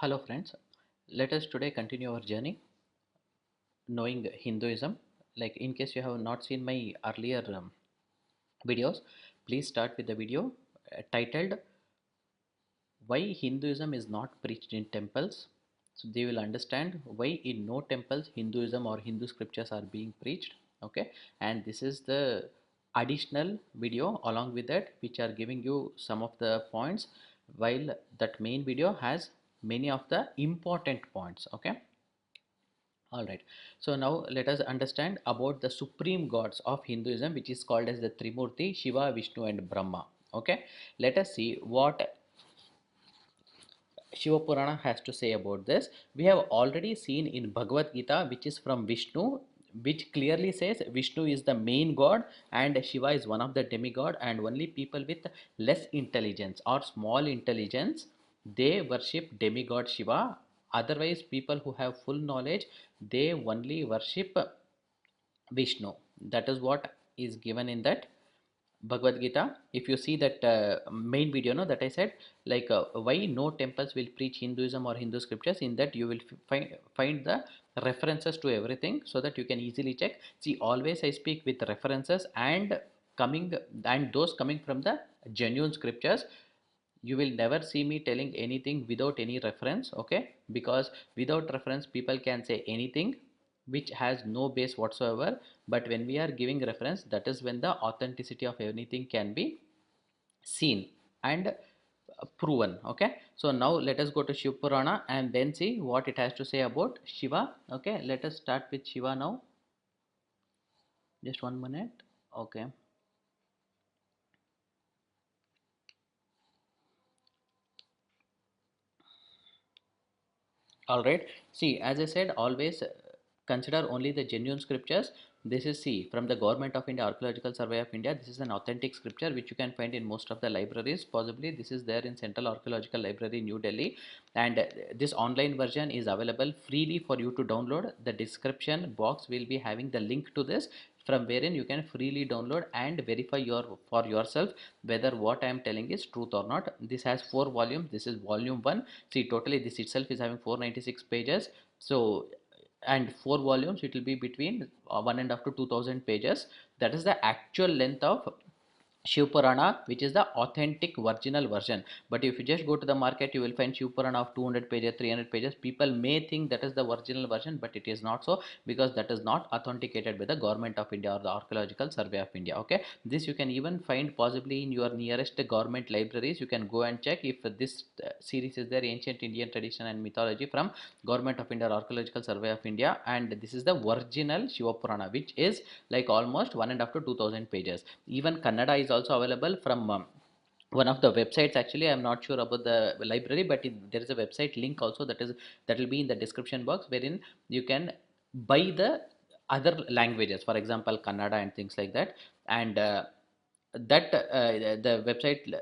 Hello friends, let us today continue our journey knowing Hinduism. Like in case you have not seen my earlier videos, please start with the video titled why Hinduism is not preached in temples. So they will understand why in no temples Hinduism or Hindu scriptures are being preached. Okay, and this is the additional video along with that which are giving you some of the points while that main video has many of the important points. Okay, all right, so now let us understand about the supreme gods of Hinduism, which is called as the Trimurti, Shiva, Vishnu, and Brahma. Okay, let us see what Shiva Purana has to say about this. We have already seen in Bhagavad Gita, which is from Vishnu, which clearly says Vishnu is the main god and Shiva is one of the demigod, and only people with less intelligence or small intelligence they worship demigod Shiva. Otherwise, people who have full knowledge they only worship Vishnu. That is what is given in that Bhagavad Gita. If you see that main video, no, that I said, like why no temples will preach Hinduism or Hindu scriptures. In that you will find the references to everything, so that you can easily check. See, always I speak with references and coming and those coming from the genuine scriptures. You will never see me telling anything without any reference. Okay, because without reference people can say anything which has no base whatsoever, but when we are giving reference, that is when the authenticity of anything can be seen and proven. Okay, so now let us go to Shiv Purana and then see what it has to say about Shiva. Okay, let us start with Shiva now. Just 1 minute. Okay, all right, see, as I said, always consider only the genuine scriptures. This is, see, from the Government of India Archaeological Survey of India. This is an authentic scripture which you can find in most of the libraries. Possibly this is there in Central Archaeological Library, New Delhi, and this online version is available freely for you to download. The description box will be having the link to this, from wherein you can freely download and verify for yourself whether what I am telling is truth or not. This has 4 volumes. This is volume 1. See, totally this itself is having 496 pages. So, and 4 volumes, it will be between 1.5 to 2000 pages. That is the actual length of Shiv Purana, which is the authentic original version. But if you just go to the market, you will find Shiv Purana of 200 pages, 300 pages. People may think that is the original version, but it is not so, because that is not authenticated by the Government of India or the Archaeological Survey of India. Okay, this you can even find possibly in your nearest government libraries. You can go and check if this series is there, Ancient Indian Tradition and Mythology from Government of India Archaeological Survey of India, and this is the original Shiva Purana, which is like almost 1.5 to 2000 pages. Even Kannada is also available from one of the websites. Actually, I'm not sure about the library, but there is a website link also that will be in the description box, wherein you can buy the other languages, for example Kannada and things like that. And that the website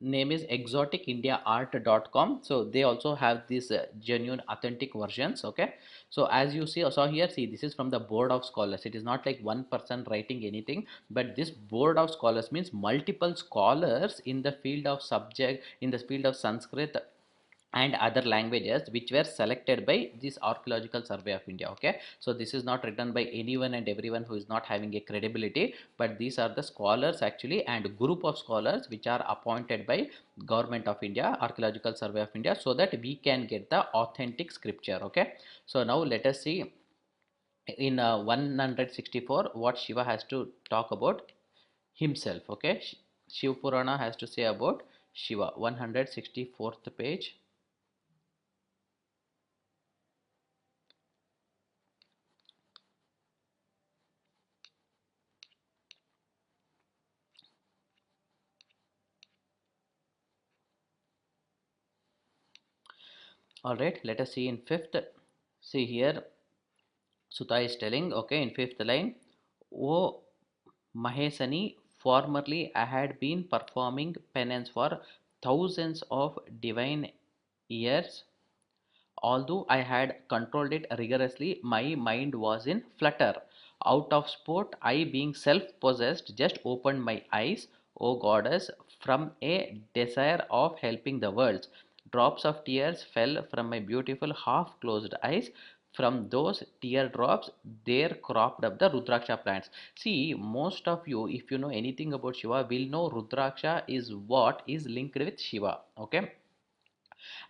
name is exoticindiaart.com. So they also have these genuine authentic versions. Okay, so as you see, saw here, see, this is from the board of scholars. It is not like one person writing anything, but this board of scholars means multiple scholars in the field of subject, in the field of Sanskrit and other languages, which were selected by this Archaeological Survey of India. Okay, so this is not written by anyone and everyone who is not having a credibility, but these are the scholars actually, and group of scholars which are appointed by Government of India Archaeological Survey of India, so that we can get the authentic scripture. Okay, so now let us see in 164 what Shiva has to talk about himself. Okay, Shiv Purana has to say about Shiva, 164th page. All right, let us see in fifth. See here, Sutta is telling, okay, in fifth line, O Mahesani, formerly I had been performing penance for thousands of divine years. Although I had controlled it rigorously, my mind was in flutter. Out of sport, I, being self possessed, just opened my eyes, O goddess, from a desire of helping the worlds. Drops of tears fell from my beautiful half closed eyes. From those teardrops, there cropped up the Rudraksha plants. See, most of you, if you know anything about Shiva, will know Rudraksha is what is linked with Shiva. Okay,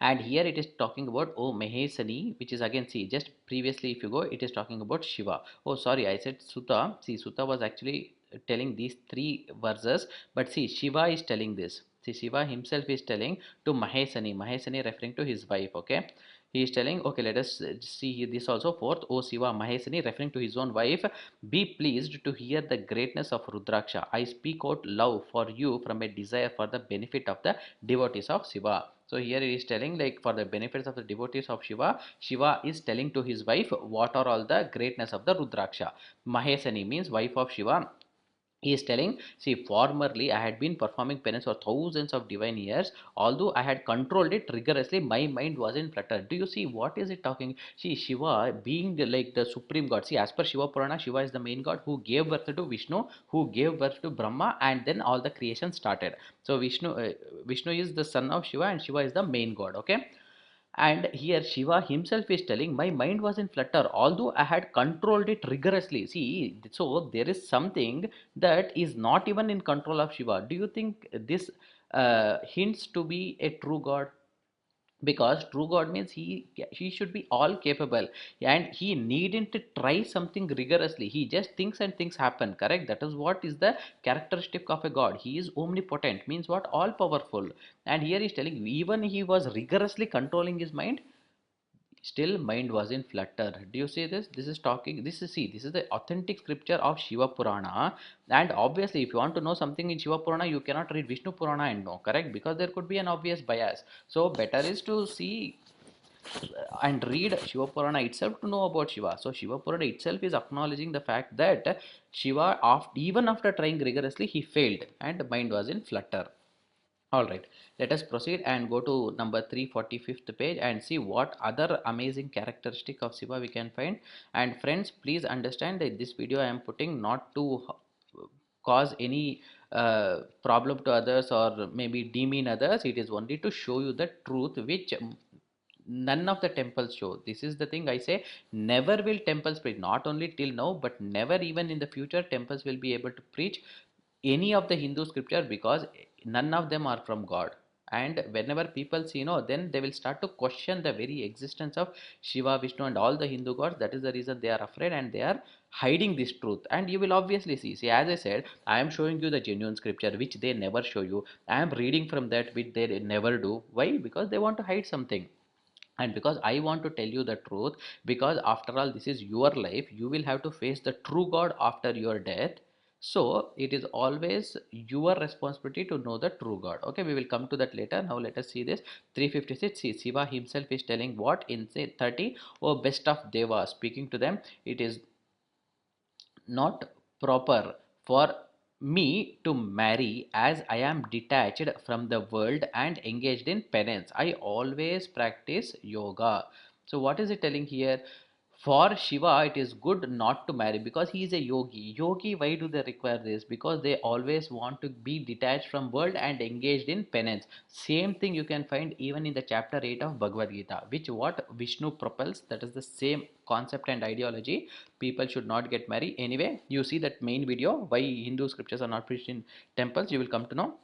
and here it is talking about oh Mahesani, which is again, see, just previously if you go, it is talking about Shiva. Oh sorry, I said Sutta. See, Sutta was actually telling these three verses, but see, Shiva is telling this. See, Shiva himself is telling to Mahesani referring to his wife. Okay, he is telling, okay, let us see this also. Fourth, O Shiva, Mahesani referring to his own wife, be pleased to hear the greatness of Rudraksha. I speak out love for you from a desire for the benefit of the devotees of Shiva. So here he is telling, like, for the benefits of the devotees of Shiva, Shiva is telling to his wife what are all the greatness of the Rudraksha. Mahesani means wife of Shiva. He is telling, see, formerly I had been performing penance for thousands of divine years. Although I had controlled it rigorously, my mind wasn't fluttered. Do you see what is it talking? See, Shiva being like the supreme god. See, as per Shiva Purana, Shiva is the main god who gave birth to Vishnu, who gave birth to Brahma, and then all the creation started. So Vishnu is the son of Shiva, and Shiva is the main god. Okay, and here Shiva himself is telling, my mind was in flutter, although I had controlled it rigorously. See, so there is something that is not even in control of Shiva. Do you think this hints to be a true God? Because true god means he should be all capable, and he needn't to try something rigorously. He just thinks and things happen, correct? That is what is the characteristic of a god. He is omnipotent, means what? All powerful. And here he is telling you, even he was rigorously controlling his mind, still mind was in flutter. Do you see this? This is talking, this is, see, this is the authentic scripture of Shiva Purana. And obviously if you want to know something in Shiva Purana, you cannot read Vishnu Purana and know, correct? Because there could be an obvious bias. So better is to see and read Shiva Purana itself to know about Shiva. So Shiva Purana itself is acknowledging the fact that Shiva, even after trying rigorously, he failed and mind was in flutter. All right, let us proceed and go to number 345th page and see what other amazing characteristic of Shiva we can find. And friends, please understand that this video I am putting not to cause any problem to others or maybe demean others. It is only to show you the truth which none of the temples show. This is the thing I say, never will temples preach, not only till now, but never even in the future temples will be able to preach any of the Hindu scripture, because none of them are from God. And whenever people see, then they will start to question the very existence of Shiva, Vishnu, and all the Hindu gods. That is the reason they are afraid and they are hiding this truth. And you will obviously see. See, as I said, I am showing you the genuine scripture which they never show you. I am reading from that which they never do. Why? Because they want to hide something, and because I want to tell you the truth. Because after all, this is your life, you will have to face the true God after your death. So it is always your responsibility to know the true God. Okay, we will come to that later. Now let us see this 356. See, Shiva himself is telling what in say 30, oh best of devas, speaking to them, it is not proper for me to marry, as I am detached from the world and engaged in penance. I always practice yoga. So, what is it telling here? For Shiva, it is good not to marry because he is a yogi. Yogi, why do they require this? Because they always want to be detached from world and engaged in penance. Same thing you can find even in the chapter 8 of Bhagavad Gita, which what Vishnu propels. That is the same concept and ideology. People should not get married. Anyway, you see that main video why Hindu scriptures are not preached in temples. You will come to know.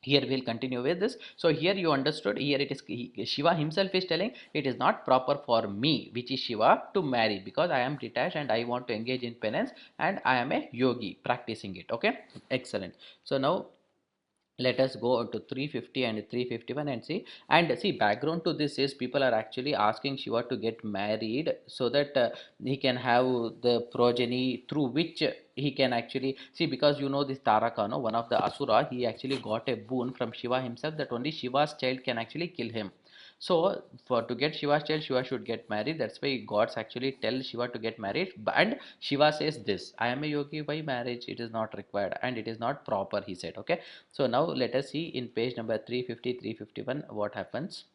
Here we'll continue with this. So here you understood, here it is Shiva himself is telling it is not proper for me, which is Shiva, to marry because I am detached and I want to engage in penance and I am a yogi practicing it. Okay, excellent. So now let us go to 350 and 351 and see. And see, background to this is people are actually asking Shiva to get married so that he can have the progeny through which he can actually see. Because this Taraka, no, one of the asura, he actually got a boon from Shiva himself that only Shiva's child can actually kill him. So for to get Shiva's child, Shiva should get married. That's why gods actually tell Shiva to get married. And Shiva says this, I am a yogi, why marriage? It is not required and it is not proper, he said. Okay, so now let us see in page number 350, 351 what happens.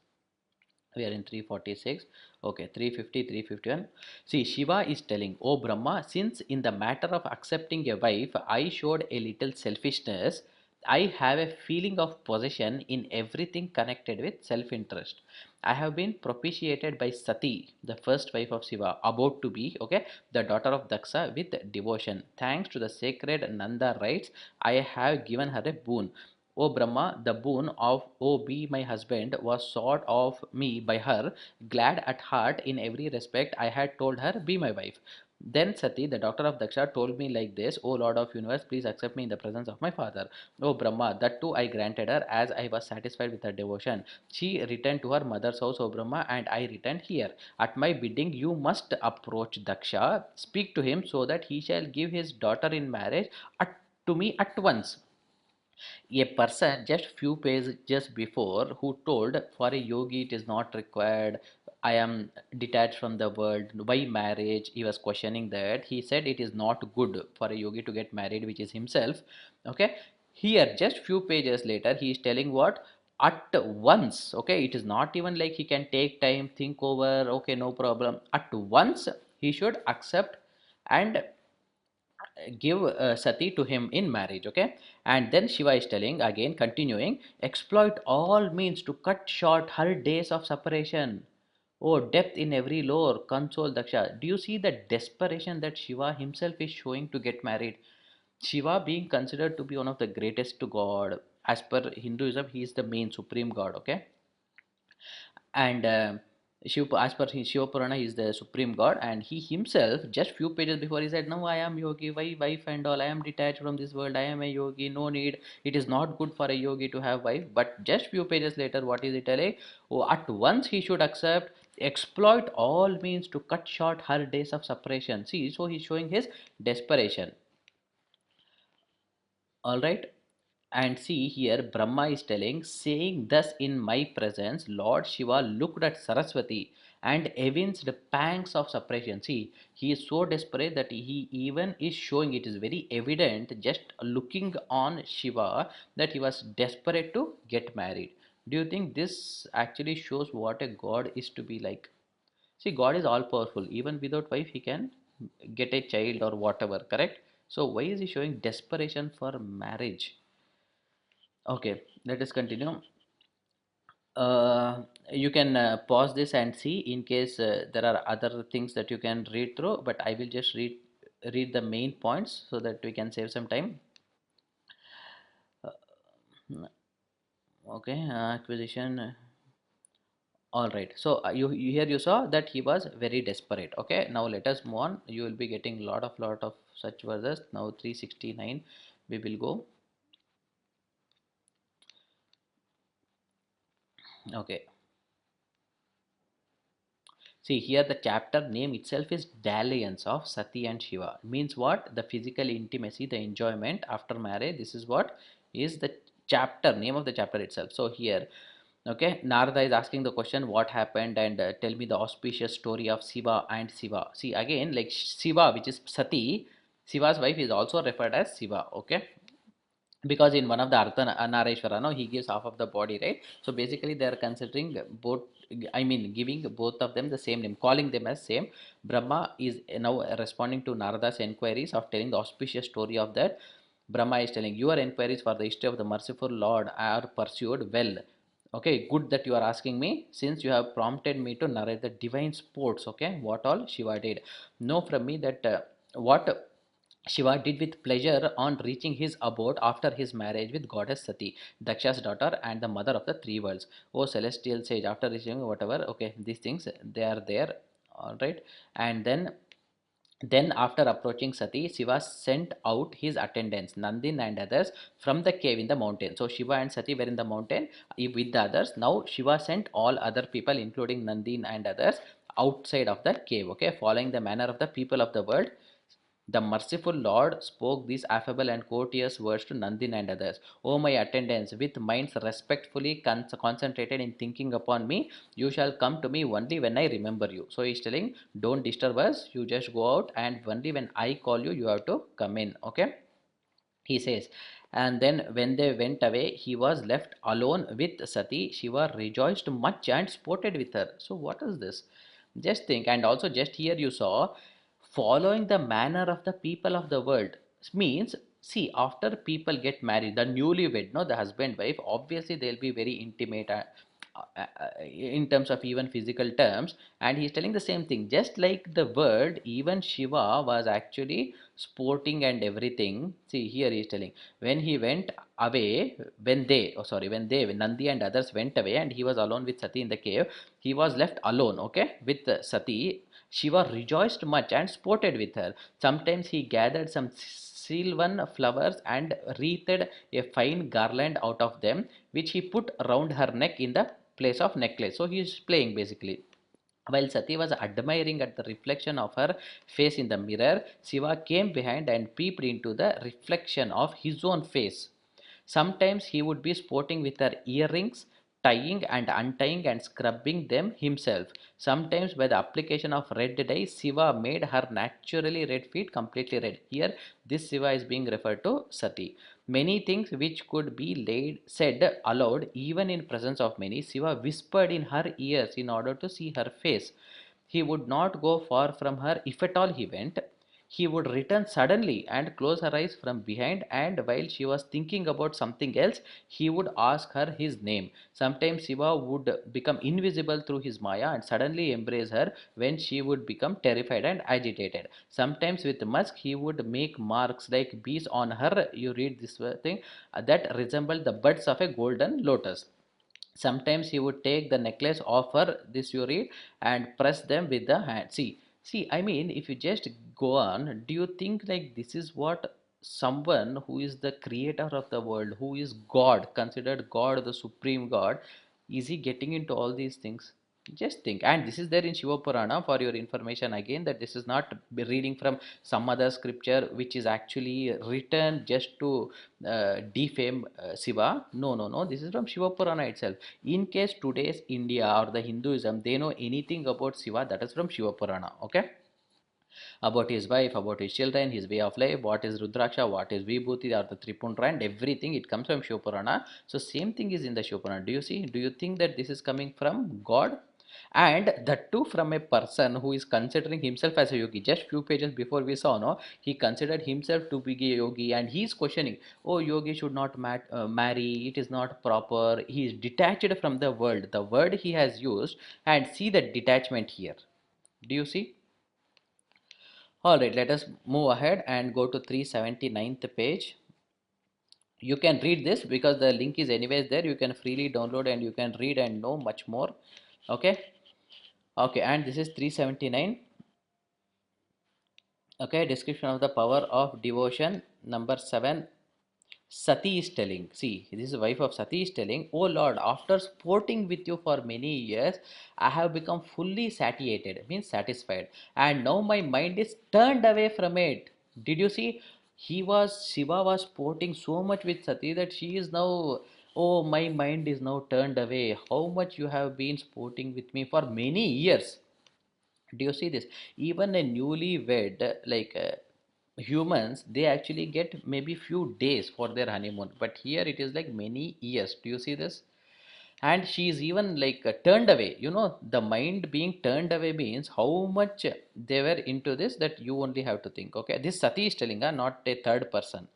We are in 346. Okay, 350, 351. See, Shiva is telling, oh Brahma, since in the matter of accepting a wife I showed a little selfishness, I have a feeling of possession in everything connected with self-interest. I have been propitiated by Sati, the first wife of Shiva, about to be, okay, the daughter of Daksha with devotion. Thanks to the sacred Nanda rites, I have given her a boon. O Brahma, the boon of O be my husband was sought of me by her. Glad at heart in every respect, I had told her, be my wife. Then Sati, the daughter of Daksha, told me like this, O Lord of universe, please accept me in the presence of my father. O Brahma, that too I granted her, as I was satisfied with her devotion. She returned to her mother's house, O Brahma, and I returned here. At my bidding, you must approach Daksha, speak to him so that he shall give his daughter in marriage to me at once. A person just few pages before who told, for a yogi it is not required, I am detached from the world, why marriage, he was questioning that. He said it is not good for a yogi to get married, which is himself. Okay, here just few pages later he is telling what, at once. Okay, it is not even like he can take time, think over, okay, no problem, at once he should accept and give Sati to him in marriage. Okay, and then Shiva is telling again, continuing, exploit all means to cut short her days of separation. Oh, depth in every lore, console Daksha. Do you see the desperation that Shiva himself is showing to get married? Shiva being considered to be one of the greatest god. As per Hinduism, he is the main supreme god. Okay, and as per Shiva Purana, he is the supreme god, and he himself, just few pages before, he said, "No, I am yogi. Why wife and all? I am detached from this world. I am a yogi. No need. It is not good for a yogi to have wife." But just few pages later, what is he telling? Oh, at once he should accept, exploit all means to cut short her days of separation. See, so he's showing his desperation. All right. And see here, Brahma is telling, saying thus in my presence, Lord Shiva looked at Saraswati and evinced pangs of separation. See, he is so desperate that he even is showing, it is very evident just looking on Shiva, that he was desperate to get married. Do you think this actually shows what a god is to be like? See, God is all powerful. Even without wife, he can get a child or whatever, correct? So, why is he showing desperation for marriage? Okay, let us continue. You can pause this and see in case there are other things that you can read through, but I will just read the main points so that we can save some time. Okay, acquisition. All right. So you here you saw that he was very desperate. Okay. Now let us move on. You will be getting lot of such verses. Now 369 we will go. Okay. See here the chapter name itself is dalliance of Sati and Shiva. Means what? The physical intimacy, the enjoyment after marriage. This is what is the chapter name of the chapter itself. So here, okay, Narada is asking the question, what happened, and tell me the auspicious story of Shiva and Shiva. See again, like Shiva, which is Sati, Shiva's wife is also referred as Shiva. Okay, because in one of the Artha Nareshwara, no, he gives half of the body, right? So basically, they are considering both. I mean, giving both of them the same name, calling them as same. Brahma is now responding to Narada's inquiries of telling the auspicious story of that. Brahma is telling, your inquiries for the history of the merciful Lord are pursued well. Okay, good that you are asking me, since you have prompted me to narrate the divine sports. Okay, what all Shiva did. Know from me that what Shiva did with pleasure on reaching his abode after his marriage with goddess Sati, Daksha's daughter and the mother of the three worlds. Oh celestial sage, after reaching whatever, okay, these things they are there, all right. And then after approaching Sati, Shiva sent out his attendants, Nandin and others, from the cave in the mountain. So Shiva and Sati were in the mountain with the others. Now Shiva sent all other people, including Nandin and others, outside of the cave. Okay, following the manner of the people of the world, the merciful Lord spoke these affable and courteous words to Nandin and others. O my attendants, with minds respectfully concentrated in thinking upon me, you shall come to me only when I remember you. So he's telling, don't disturb us, you just go out, and only when I call you, you have to come in. Okay, he says. And then when they went away, he was left alone with Sati. Shiva rejoiced much and sported with her. So what is this? Just think. And also just here you saw, following the manner of the people of the world means see, after people get married, the newlywed, no, the husband wife, obviously they'll be very intimate, in terms of even physical terms. And he's telling the same thing, just like the word, even Shiva was actually sporting and everything. See, here he's telling, when he went away, when Nandi and others went away and he was alone with Sati in the cave, he was left alone, okay, with Sati. Shiva rejoiced much and sported with her. Sometimes he gathered some sylvan flowers and wreathed a fine garland out of them, which he put round her neck in the place of necklace. So he is playing basically. While Sati was admiring at the reflection of her face in the mirror, Shiva came behind and peeped into the reflection of his own face. Sometimes he would be sporting with her earrings, tying and untying and scrubbing them himself. Sometimes, by the application of red dye, Shiva made her naturally red feet completely red. Here, this Shiva is being referred to Sati. Many things which could be said aloud, even in presence of many, Shiva whispered in her ears in order to see her face. He would not go far from her if at all he went. He would return suddenly and close her eyes from behind, and while she was thinking about something else, he would ask her his name. Sometimes Shiva would become invisible through his Maya and suddenly embrace her when she would become terrified and agitated. Sometimes with musk he would make marks like bees on her, you read this thing, that resemble the buds of a golden lotus. Sometimes he would take the necklace off her, this you read, and press them with the hand. See, I mean, if you just go on, do you think like this is what someone who is the creator of the world, who is God, considered God, the supreme God, is he getting into all these things? Just think. And this is there in Shiva Purana for your information again, that this is not reading from some other scripture which is actually written just to defame Shiva. No, no, no. This is from Shiva Purana itself. In case today's India or the Hinduism, they know anything about Shiva, that is from Shiva Purana. Okay, about his wife, about his children, his way of life, what is Rudraksha, what is Vibhuti or the Tripundra, and everything. It comes from Shiva Purana. So same thing is in the Shiva Purana. Do you see? Do you think that this is coming from God? And that too from a person who is considering himself as a yogi. Just few pages before we saw, no, he considered himself to be a yogi, and he is questioning, oh, yogi should not marry, it is not proper. He is detached from the world, the word he has used, and see the detachment here. Do you see? All right, let us move ahead and go to 379th page. You can read this because the link is anyways there. You can freely download and you can read and know much more. Okay. Okay, and this is 379. Okay, description of the power of devotion. Number 7. Sati is telling, see, this is the wife of Sati is telling, oh Lord, after sporting with you for many years, I have become fully satiated, means satisfied, and now my mind is turned away from it. Did you see? Shiva was sporting so much with Sati that she is now, oh, my mind is now turned away. How much you have been sporting with me for many years. Do you see this? Even a newly wed, like humans, they actually get maybe few days for their honeymoon, but here it is like many years. Do you see this? And she is even like turned away. You know, the mind being turned away means how much they were into this, that you only have to think. Okay, this Sati is telling, not a third person.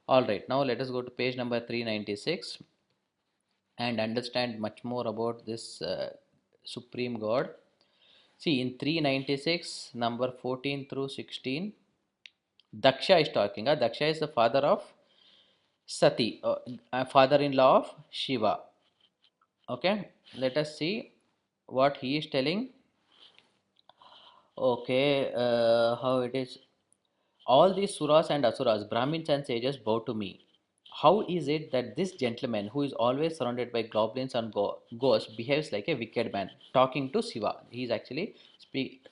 All right, now let us go to page number 396 and understand much more about this supreme God. See, in 396, number 14 through 16, Daksha is talking. Daksha is the father of Sati, father-in-law of Shiva. Okay, let us see what he is telling. Okay, how it is. All these suras and asuras, Brahmins and sages bow to me. How is it that this gentleman, who is always surrounded by goblins and ghosts, behaves like a wicked man? Talking to Shiva. He is actually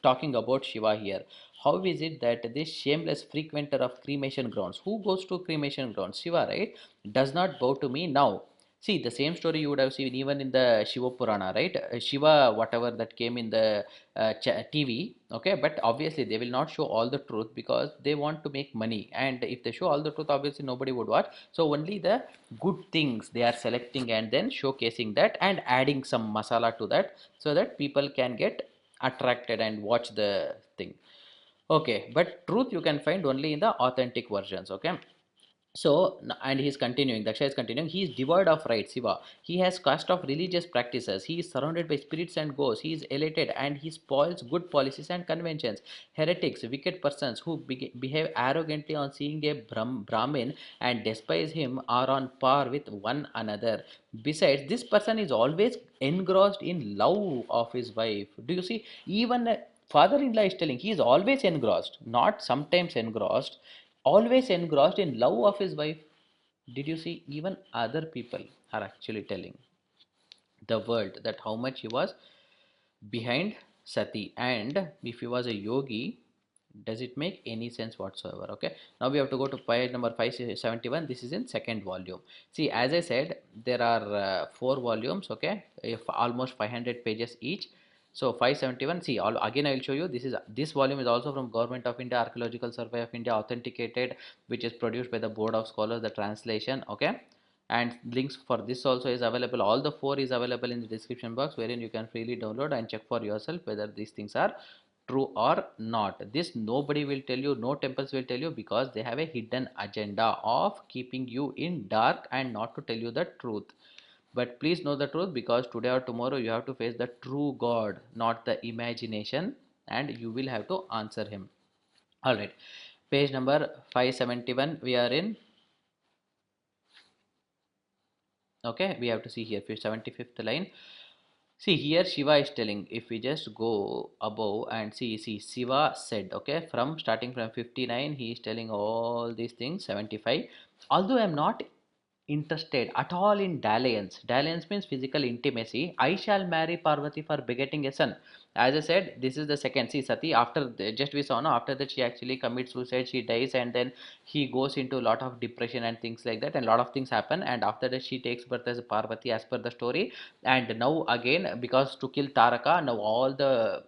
talking about Shiva here. How is it that this shameless frequenter of cremation grounds, who goes to cremation grounds? Shiva, right? Does not bow to me now. See, the same story you would have seen even in the Shiva Purana, right? Shiva, whatever that came in the TV, okay, but obviously they will not show all the truth because they want to make money. And if they show all the truth, obviously nobody would watch. So only the good things they are selecting and then showcasing that and adding some masala to that so that people can get attracted and watch the thing. Okay, but truth you can find only in the authentic versions. Okay, So, and he's continuing, Daksha is continuing, he is devoid of right, Shiva. He has cast off religious practices. He is surrounded by spirits and ghosts. He is elated and he spoils good policies and conventions. Heretics, wicked persons who behave arrogantly on seeing a Brahmin and despise him are on par with one another. Besides, this person is always engrossed in love of his wife. Do you see? Even father-in-law is telling he is always engrossed, not sometimes engrossed, always engrossed in love of his wife. Did you see? Even other people are actually telling the world that how much he was behind Sati, and if he was a yogi, does it make any sense whatsoever? Okay, now we have to go to page number 571. This is in second volume. See, as I said, there are four volumes, okay, if almost 500 pages each. So 571, see, again I will show you, this volume is also from Government of India, Archaeological Survey of India, authenticated, which is produced by the Board of Scholars, the translation, okay. And links for this also is available, all the four is available in the description box, wherein you can freely download and check for yourself whether these things are true or not. This nobody will tell you, no temples will tell you, because they have a hidden agenda of keeping you in dark and not to tell you the truth. But please know the truth, because today or tomorrow you have to face the true God, not the imagination, and you will have to answer him. All right, page number 571 we are in. Okay, we have to see here 75th line. See, here Shiva is telling, if we just go above and see Shiva said, okay, from starting from 59 he is telling all these things. 75, although I am not interested at all in dalliance. Dalliance means physical intimacy. I shall marry Parvati for begetting a son. As I said, this is the second. See, Sati, after just we saw, no, after that she actually commits suicide, she dies, and then he goes into a lot of depression and things like that, and a lot of things happen. And after that, she takes birth as Parvati, as per the story. And now again, because to kill Taraka, now all the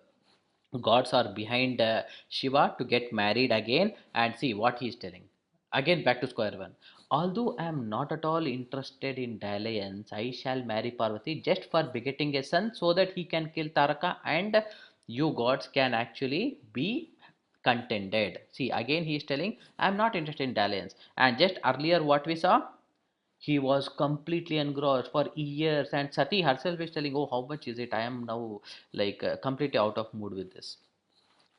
gods are behind Shiva to get married again. And see what he is telling. Again, back to square one. Although I am not at all interested in dalliance, I shall marry Parvati just for begetting a son, so that he can kill Taraka and you gods can actually be contented. See, again he is telling, I am not interested in dalliance. And just earlier what we saw, he was completely engrossed for years, and Sati herself is telling, oh, how much is it? I am now like completely out of mood with this.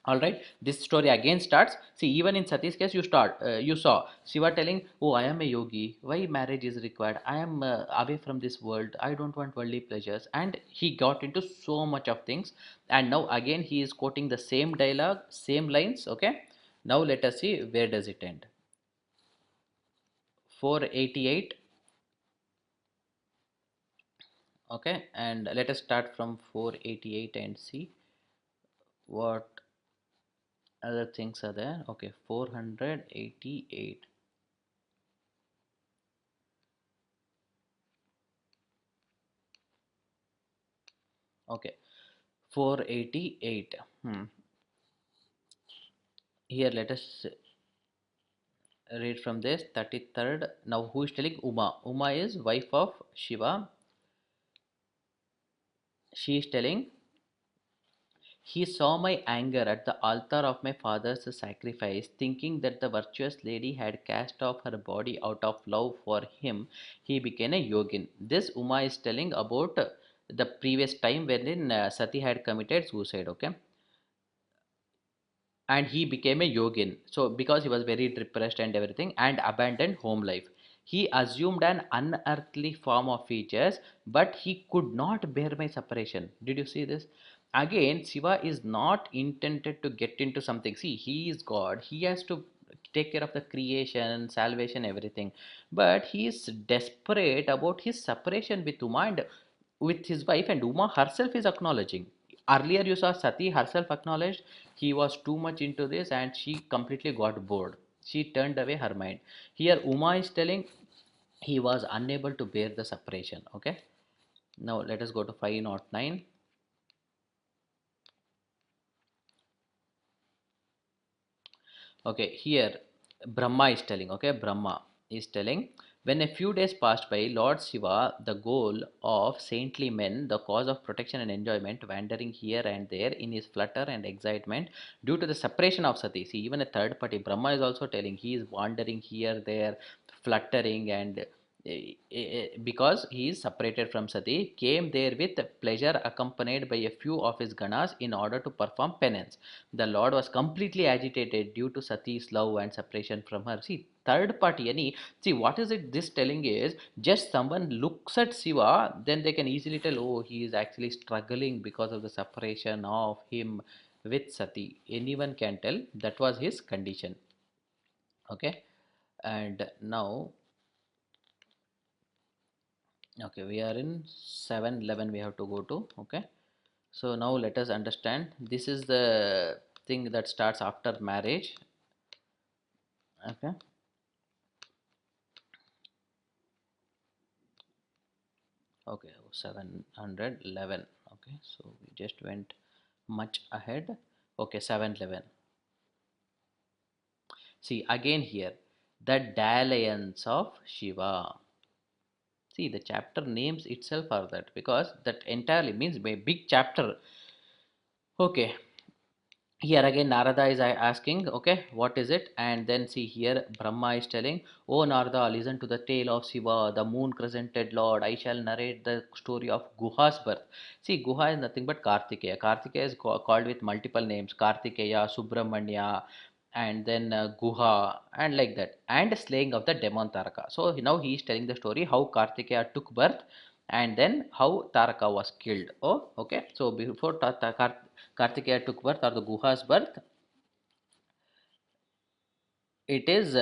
All right, this story again starts. See, even in Sati's case, you saw Shiva telling, oh, I am a yogi, why marriage is required, I am away from this world, I don't want worldly pleasures, and he got into so much of things. And now again he is quoting the same dialogue, same lines, okay. Now let us see where does it end. 488. Okay, and let us start from 488 and see what other things are there. Okay, 488. Okay, 488. Here let us read from this 33rd. Now who is telling? Uma is wife of Shiva. She is telling, he saw my anger at the altar of my father's sacrifice, thinking that the virtuous lady had cast off her body out of love for him. He became a yogin. This Uma is telling about the previous time wherein Sati had committed suicide. Okay, and he became a yogin. So because he was very depressed and everything and abandoned home life, he assumed an unearthly form of features, but he could not bear my separation. Did you see this? Again, Shiva is not intended to get into something. See, he is God, he has to take care of the creation, salvation, everything, but he is desperate about his separation with Uma and with his wife, and Uma herself is acknowledging. Earlier you saw Sati herself acknowledged he was too much into this and she completely got bored. She turned away her mind. Here Uma is telling he was unable to bear the separation. Okay. Now let us go to 509. Okay, here Brahma is telling, okay, Brahma is telling, when a few days passed by, Lord Shiva, the goal of saintly men, the cause of protection and enjoyment, wandering here and there in his flutter and excitement due to the separation of Sati. See, even a third party, Brahma is also telling he is wandering here, there, fluttering, and because he is separated from Sati, came there with pleasure accompanied by a few of his ganas in order to perform penance. The Lord was completely agitated due to Sati's love and separation from her. See, third party, any, see what is it this telling is, just someone looks at Shiva, then they can easily tell, oh, he is actually struggling because of the separation of him with Sati. Anyone can tell that was his condition. Okay, and now, okay, we are in 7:11. We have to go to. Okay, so now let us understand. This is the thing that starts after marriage. Okay, okay, 711. Okay, so we just went much ahead. Okay, 711. See again here, the dalliance of Shiva. See, the chapter names itself are that, because that entirely means a big chapter. Okay, here again Narada is asking, okay, what is it? And then see here Brahma is telling, oh Narada, listen to the tale of Shiva, the moon crescented lord. I shall narrate the story of Guha's birth. See, Guha is nothing but Kartikeya. Kartikeya is called with multiple names: Kartikeya, Subramanya, and then Guha, and like that, and slaying of the demon Taraka. So now he is telling the story how Kartikeya took birth, and then how Taraka was killed. Oh, okay, so before Kartikeya took birth, or the Guha's birth, it is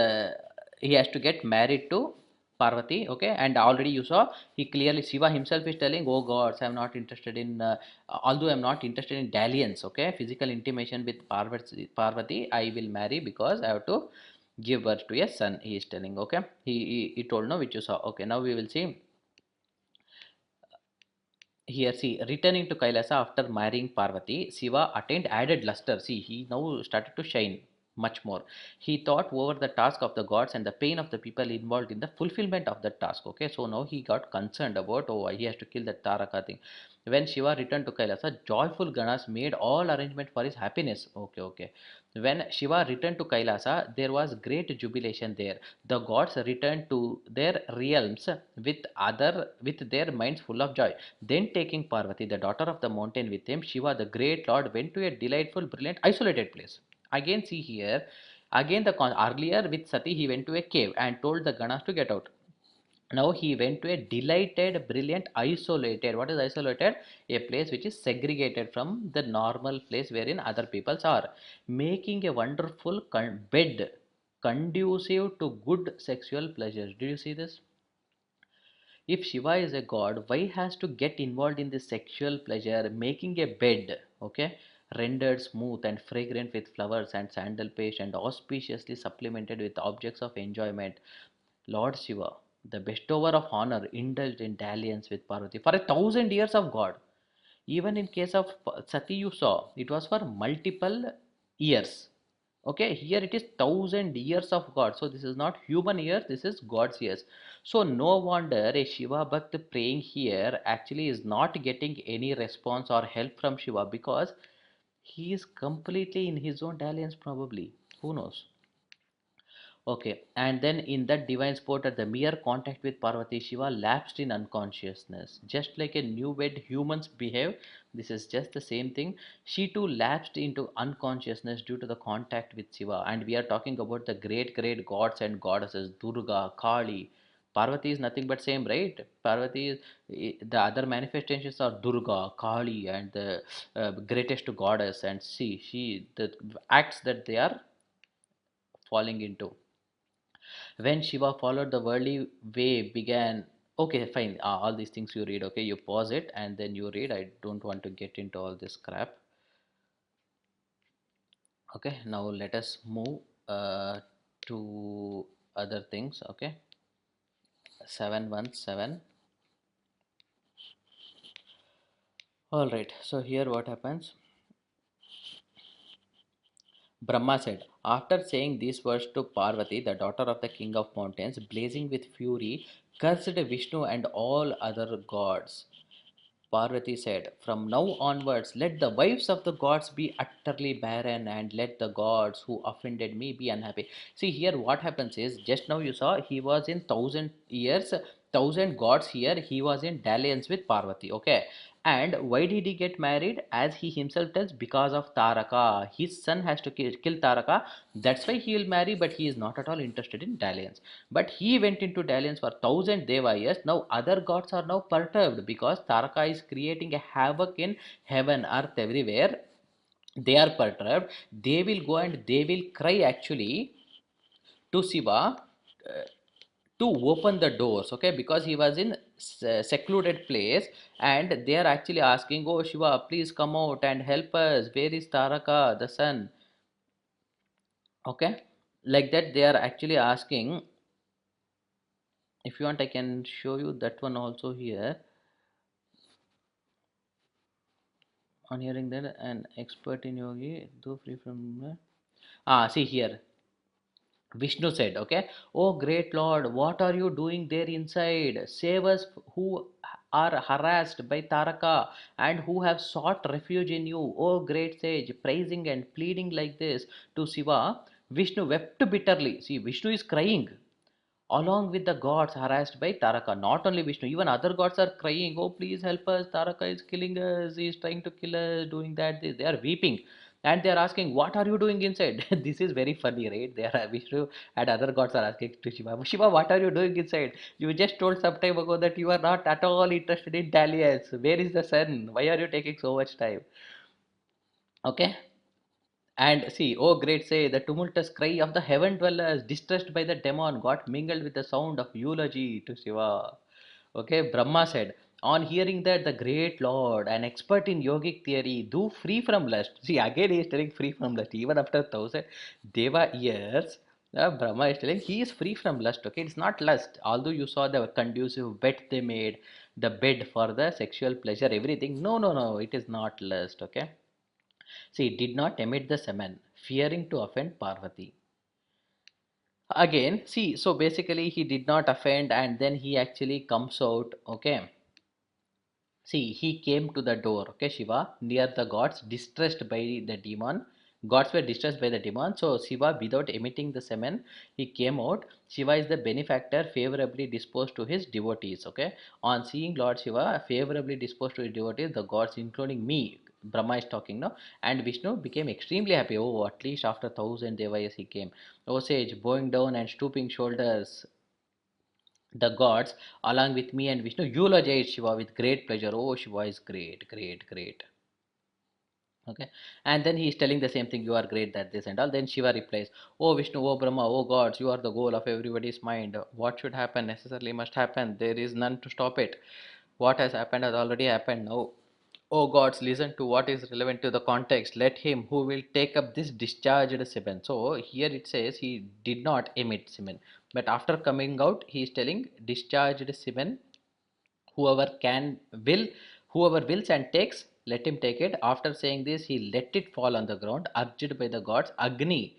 he has to get married to Parvati. Okay, and already you saw, he clearly, Shiva himself is telling, oh gods, I am not interested in, although I am not interested in dalliance, okay, physical intimation with Parvati, I will marry because I have to give birth to a son. He is telling, okay, he told, no, which you saw. Okay, now we will see. Here, see, returning to Kailasa after marrying Parvati, Shiva attained added luster. See, he now started to shine much more. He thought over the task of the gods and the pain of the people involved in the fulfillment of the task. Okay, so now he got concerned about, oh, he has to kill that Taraka thing. When Shiva returned to Kailasa, joyful Ganas made all arrangement for his happiness. Okay, okay. When Shiva returned to Kailasa, there was great jubilation there. The gods returned to their realms with their minds full of joy. Then taking Parvati, the daughter of the mountain, with him, Shiva, the great lord, went to a delightful, brilliant, isolated place. Again, see here, again earlier with Sati, he went to a cave and told the Ganas to get out. Now he went to a delighted, brilliant, isolated. What is isolated? A place which is segregated from the normal place wherein other peoples are, making a wonderful bed conducive to good sexual pleasures. Do you see this? If Shiva is a god, why has to get involved in the sexual pleasure, making a bed, okay, rendered smooth and fragrant with flowers and sandal paste and auspiciously supplemented with objects of enjoyment? Lord Shiva, the bestower of honor, indulged in dalliance with Parvati for 1,000 years of God. Even in case of Sati, you saw it was for multiple years. Okay, here it is 1,000 years of God. So this is not human years, this is God's years. So no wonder a Shiva Bhakt praying here actually is not getting any response or help from Shiva, because he is completely in his own dalliance, probably. Who knows? Okay, and then in that divine sport, at the mere contact with Parvati, Shiva lapsed in unconsciousness. Just like a newwed humans behave, this is just the same thing. She too lapsed into unconsciousness due to the contact with Shiva. And we are talking about the great, great gods and goddesses, Durga, Kali. Parvati is nothing but same, right? Parvati is, the other manifestations are Durga, Kali, and the greatest goddess. And see, the acts that they are falling into. When Shiva followed the worldly way, began. Okay, fine. All these things you read. Okay, you pause it and then you read. I don't want to get into all this crap. Okay, now let us move to other things. Okay, 717. All right. So here what happens? Brahma said, after saying these words to Parvati, the daughter of the king of mountains, blazing with fury, cursed Vishnu and all other gods. Parvati said, "From now onwards, let the wives of the gods be utterly barren, and let the gods who offended me be unhappy." See here, what happens is, just now you saw he was in 1,000 years, 1,000 gods here, he was in dalliance with Parvati. Okay. And why did he get married? As he himself tells, because of Taraka. His son has to kill Taraka. That's why he will marry, but he is not at all interested in dalliance. But he went into dalliance for 1,000 Deva years. Now other gods are now perturbed because Taraka is creating a havoc in heaven, earth, everywhere. They are perturbed. They will go and they will cry actually to Shiva to open the doors, okay, because he was in secluded place, and they are actually asking, "Oh Shiva, please come out and help us. Where is Taraka, the sun?" Okay, like that they are actually asking. If you want, I can show you that one also here. On hearing that, an expert in yogi, though free from see here, Vishnu said, okay, "Oh great Lord, what are you doing there inside? Save us who are harassed by Taraka and who have sought refuge in you, oh great sage." Praising and pleading like this to Shiva, Vishnu wept bitterly. See, Vishnu is crying along with the gods harassed by Taraka. Not only Vishnu, even other gods are crying, "Oh, please help us. Taraka is killing us. He is trying to kill us, doing that." This. They are weeping. And they are asking, "What are you doing inside?" This is very funny, right? They are Vishnu and other gods are asking to Shiva, "Shiva, what are you doing inside? You just told some time ago that you are not at all interested in dalliance. Where is the sun? Why are you taking so much time?" Okay. And see, oh great say, the tumultuous cry of the heaven dwellers, distressed by the demon, got mingled with the sound of eulogy to Shiva. Okay, Brahma said, "On hearing that, the great Lord, an expert in yogic theory, do free from lust." See, again he is telling free from lust, even after 1,000 Deva years. Brahma is telling he is free from lust. Okay, it's not lust. Although you saw the conducive bed they made, the bed for the sexual pleasure, everything. No, no, no, it is not lust. Okay. See, did not emit the semen, fearing to offend Parvati. Again, see, so basically he did not offend and then he actually comes out, okay. See, he came to the door, okay, Shiva, near the gods, distressed by the demon. Gods were distressed by the demon. So, Shiva, without emitting the semen, he came out. Shiva is the benefactor, favorably disposed to his devotees, okay. On seeing Lord Shiva, favorably disposed to his devotees, the gods, including me, Brahma is talking now, and Vishnu became extremely happy. Oh, at least after 1,000 Devas he came. O sage, bowing down and stooping shoulders, the gods, along with me and Vishnu, eulogize Shiva with great pleasure. Oh, Shiva is great, great, great. Okay, and then he is telling the same thing. You are great, that this and all. Then Shiva replies, "Oh Vishnu, oh Brahma, oh gods, you are the goal of everybody's mind. What should happen necessarily must happen. There is none to stop it. What has happened has already happened. Now, oh gods, listen to what is relevant to the context. Let him who will take up this discharged semen." So here it says he did not emit semen, but after coming out, he is telling discharged semen. Whoever can will, whoever wills and takes, let him take it. After saying this, he let it fall on the ground. Urged by the gods, Agni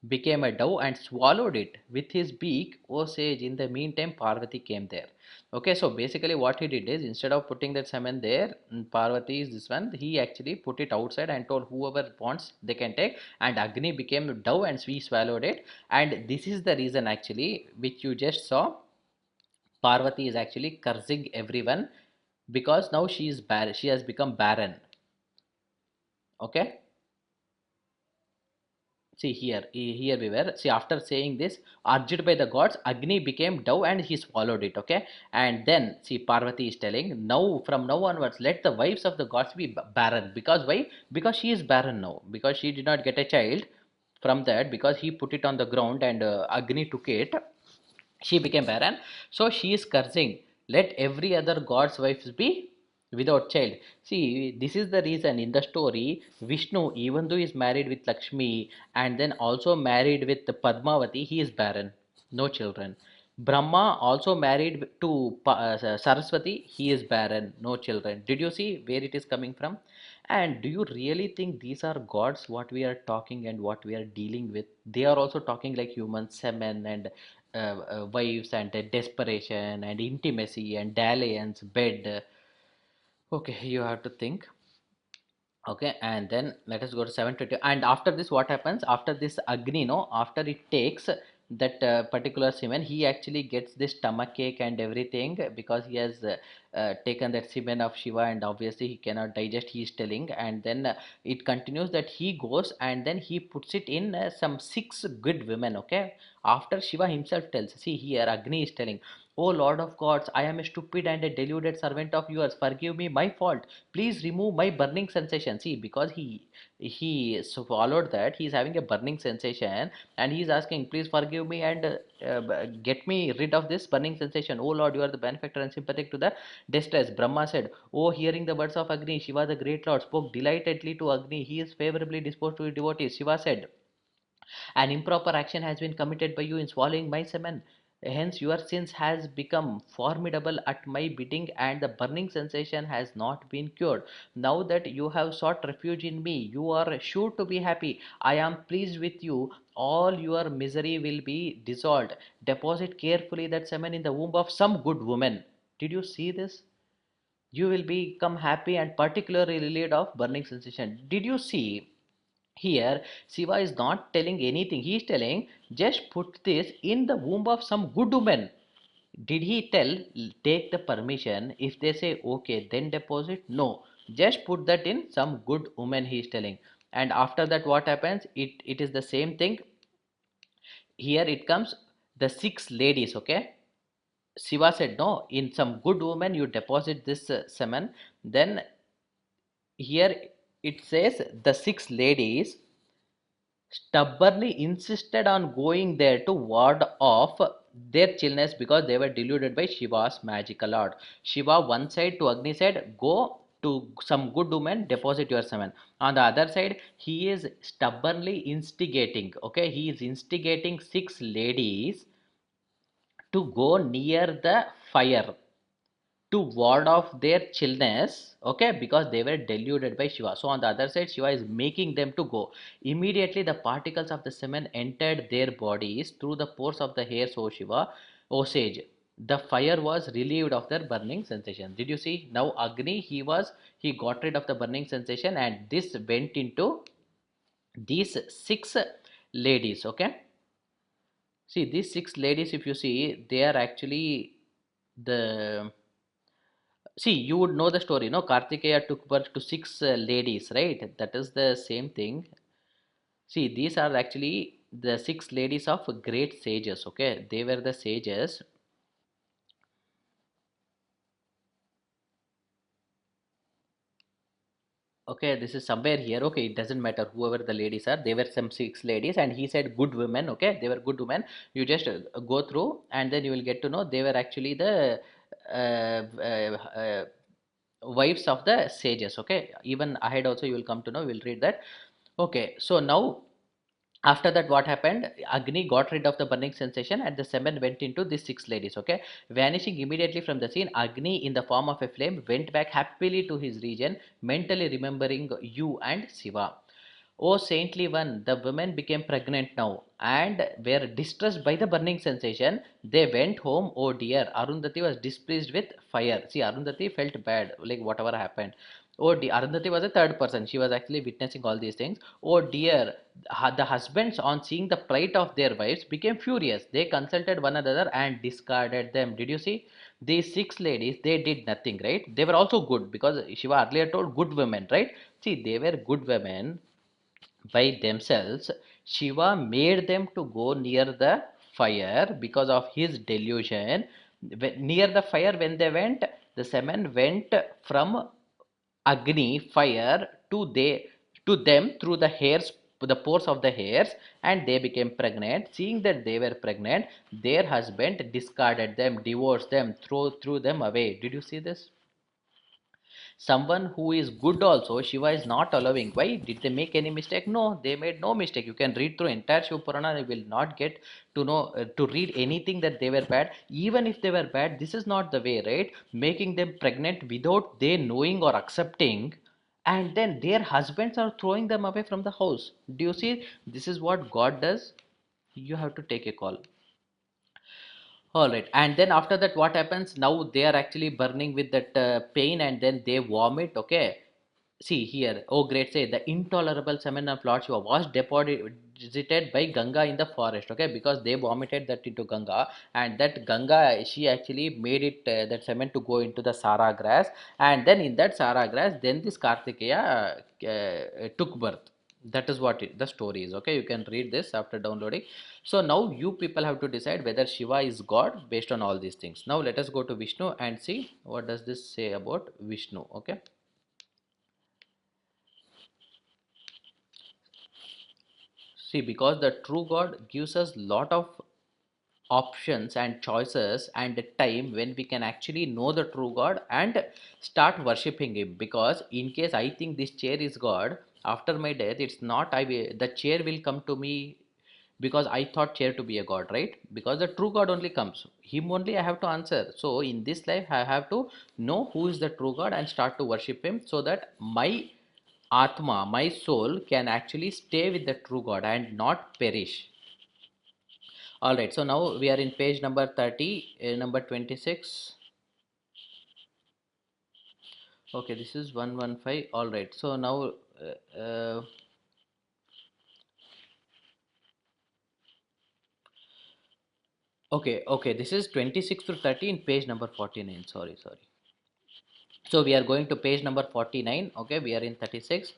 became a dove and swallowed it with his beak. O sage, in the meantime, Parvati came there. Okay, so basically what he did is, instead of putting that semen there, Parvati is this one, he actually put it outside and told whoever wants they can take, and Agni became a dove and we swallowed it. And this is the reason actually which you just saw, Parvati is actually cursing everyone because now she is barren. She has become barren. Okay. See here, here we were. See, after saying this, urged by the gods, Agni became dove and he swallowed it. Okay, and then see, Parvati is telling, now from now onwards, let the wives of the gods be barren. Because why? Because she is barren now. Because she did not get a child from that. Because he put it on the ground and Agni took it, she became barren. So she is cursing, let every other god's wives be without child. See, this is the reason in the story, Vishnu, even though he is married with Lakshmi and then also married with Padmavati, he is barren, no children. Brahma also married to Saraswati, he is barren, no children. Did you see where it is coming from? And do you really think these are gods, what we are talking and what we are dealing with? They are also talking like humans, semen and wives and desperation and intimacy and dalliance, bed. Okay, you have to think. Okay, and then let us go to 720. And after this, what happens? After this Agni, no, after it takes that particular semen, he actually gets this stomach ache and everything, because he has taken that semen of Shiva, and obviously he cannot digest, he is telling. And then it continues that he goes and then he puts it in some six good women. Okay, after Shiva himself tells, see here, Agni is telling, "O Lord of gods, I am a stupid and a deluded servant of yours. Forgive me my fault. Please remove my burning sensation." See, because he swallowed that, he is having a burning sensation, and he is asking, "Please forgive me and get me rid of this burning sensation. Oh Lord, you are the benefactor and sympathetic to the distress." Brahma said, "Oh, hearing the words of Agni, Shiva the great Lord spoke delightedly to Agni. He is favorably disposed to his devotees." Shiva said, "An improper action has been committed by you in swallowing my semen. Hence your sins has become formidable at my bidding, and the burning sensation has not been cured. Now that you have sought refuge in me, you are sure to be happy. I am pleased with you. All your misery will be dissolved. Deposit carefully that semen in the womb of some good woman." Did you see this? You will become happy and particularly relieved of burning sensation. Did you see? Here, Shiva is not telling anything. He is telling, just put this in the womb of some good woman. Did he tell, take the permission? If they say, okay, then deposit? No. Just put that in some good woman, he is telling. And after that, what happens? It is the same thing. Here it comes, the six ladies, okay? Shiva said, no, in some good woman, you deposit this semen. Then here it says, the six ladies stubbornly insisted on going there to ward off their chillness, because they were deluded by Shiva's magical art. Shiva one side to Agni said, "Go to some good woman, deposit your semen." On the other side, he is stubbornly instigating. Okay, he is instigating six ladies to go near the fire to ward off their chillness, okay, because they were deluded by Shiva. So on the other side, Shiva is making them to go. Immediately the particles of the semen entered their bodies through the pores of the hairs, O Shiva, O sage. The fire was relieved of their burning sensation. Did you see? Now Agni, he got rid of the burning sensation, and this went into these six ladies. Okay, see these six ladies, if you see, they are actually the, see, you would know the story, no? Kartikeya took birth to six ladies, right? That is the same thing. See, these are actually the six ladies of great sages, okay? They were the sages. Okay, this is somewhere here. Okay, it doesn't matter whoever the ladies are. They were some six ladies, and he said good women. Okay, they were good women. You just go through, and then you will get to know they were actually the uh, uh, uh, wives of the sages. Okay, even ahead also you will come to know. We'll read that. Okay, so now after that, what happened? Agni got rid of the burning sensation, and the semen went into these six ladies. Okay, vanishing immediately from the scene, Agni in the form of a flame went back happily to his region, mentally remembering you and Shiva. O saintly one, the women became pregnant now and were distressed by the burning sensation. They went home. Oh dear, Arundhati was displeased with fire. See, Arundhati felt bad, like whatever happened. Oh dear, Arundhati was a third person. She was actually witnessing all these things. Oh dear, the husbands, on seeing the plight of their wives, became furious. They consulted one another and discarded them. Did you see? These six ladies, they did nothing, right? They were also good, because Shiva earlier told good women, right? See, they were good women by themselves. Shiva made them to go near the fire because of his delusion. Near the fire, when they went, the semen went from Agni, fire, to them through the hairs, the pores of the hairs, and they became pregnant. Seeing that they were pregnant, their husband discarded them, divorced them, threw them away. Did you see this? Someone who is good also, Shiva is not allowing. Why? Did they make any mistake? No, they made no mistake. You can read through entire Shiva Purana, you will not get to know, to read anything that they were bad. Even if they were bad, this is not the way, right? Making them pregnant without they knowing or accepting, and then their husbands are throwing them away from the house. Do you see? This is what God does. You have to take a call. All right, and then after that, what happens? Now they are actually burning with that pain, and then they vomit. Okay, see here. Oh, great! Say the intolerable semen of Lord Shiva was deposited by Ganga in the forest. Okay, because they vomited that into Ganga, and that Ganga, she actually made it that semen to go into the Sara grass, and then in that Sara grass, then this Kartikeya took birth. That is what the story is. Okay, you can read this after downloading. So now you people have to decide whether Shiva is God based on all these things. Now let us go to Vishnu and see what does this say about Vishnu. Okay, see, because the true God gives us lot of options and choices and a time when we can actually know the true God and start worshipping him. Because in case I think this chair is God, after my death it's not, the chair will come to me because I thought chair to be a god, right? Because the true God only comes, him only I have to answer. So in this life I have to know who is the true God and start to worship him, so that my atma, my soul, can actually stay with the true God and not perish. All right, so now we are in page number 30, number 26. Okay, this is 115. All right, so now, okay, this is 26 to 30 in page number 49. Sorry, sorry. So we are going to page number 49. Okay, we are in 36.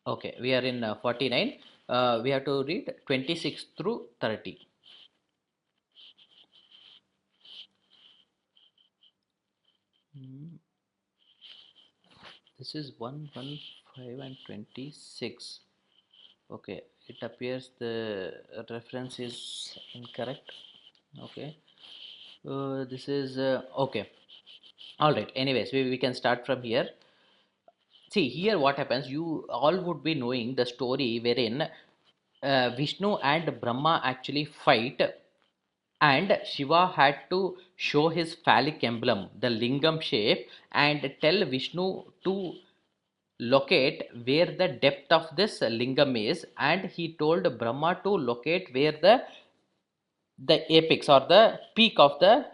Okay, we are in 49. We have to read 26 through 30. Hmm, this is 115 and 26. Okay, it appears the reference is incorrect. Okay, this is okay. All right, anyways, we can start from here. See here what happens, you all would be knowing the story wherein Vishnu and Brahma actually fight, and Shiva had to show his phallic emblem, the lingam shape, and tell Vishnu to locate where the depth of this lingam is, and he told Brahma to locate where the apex or the peak of the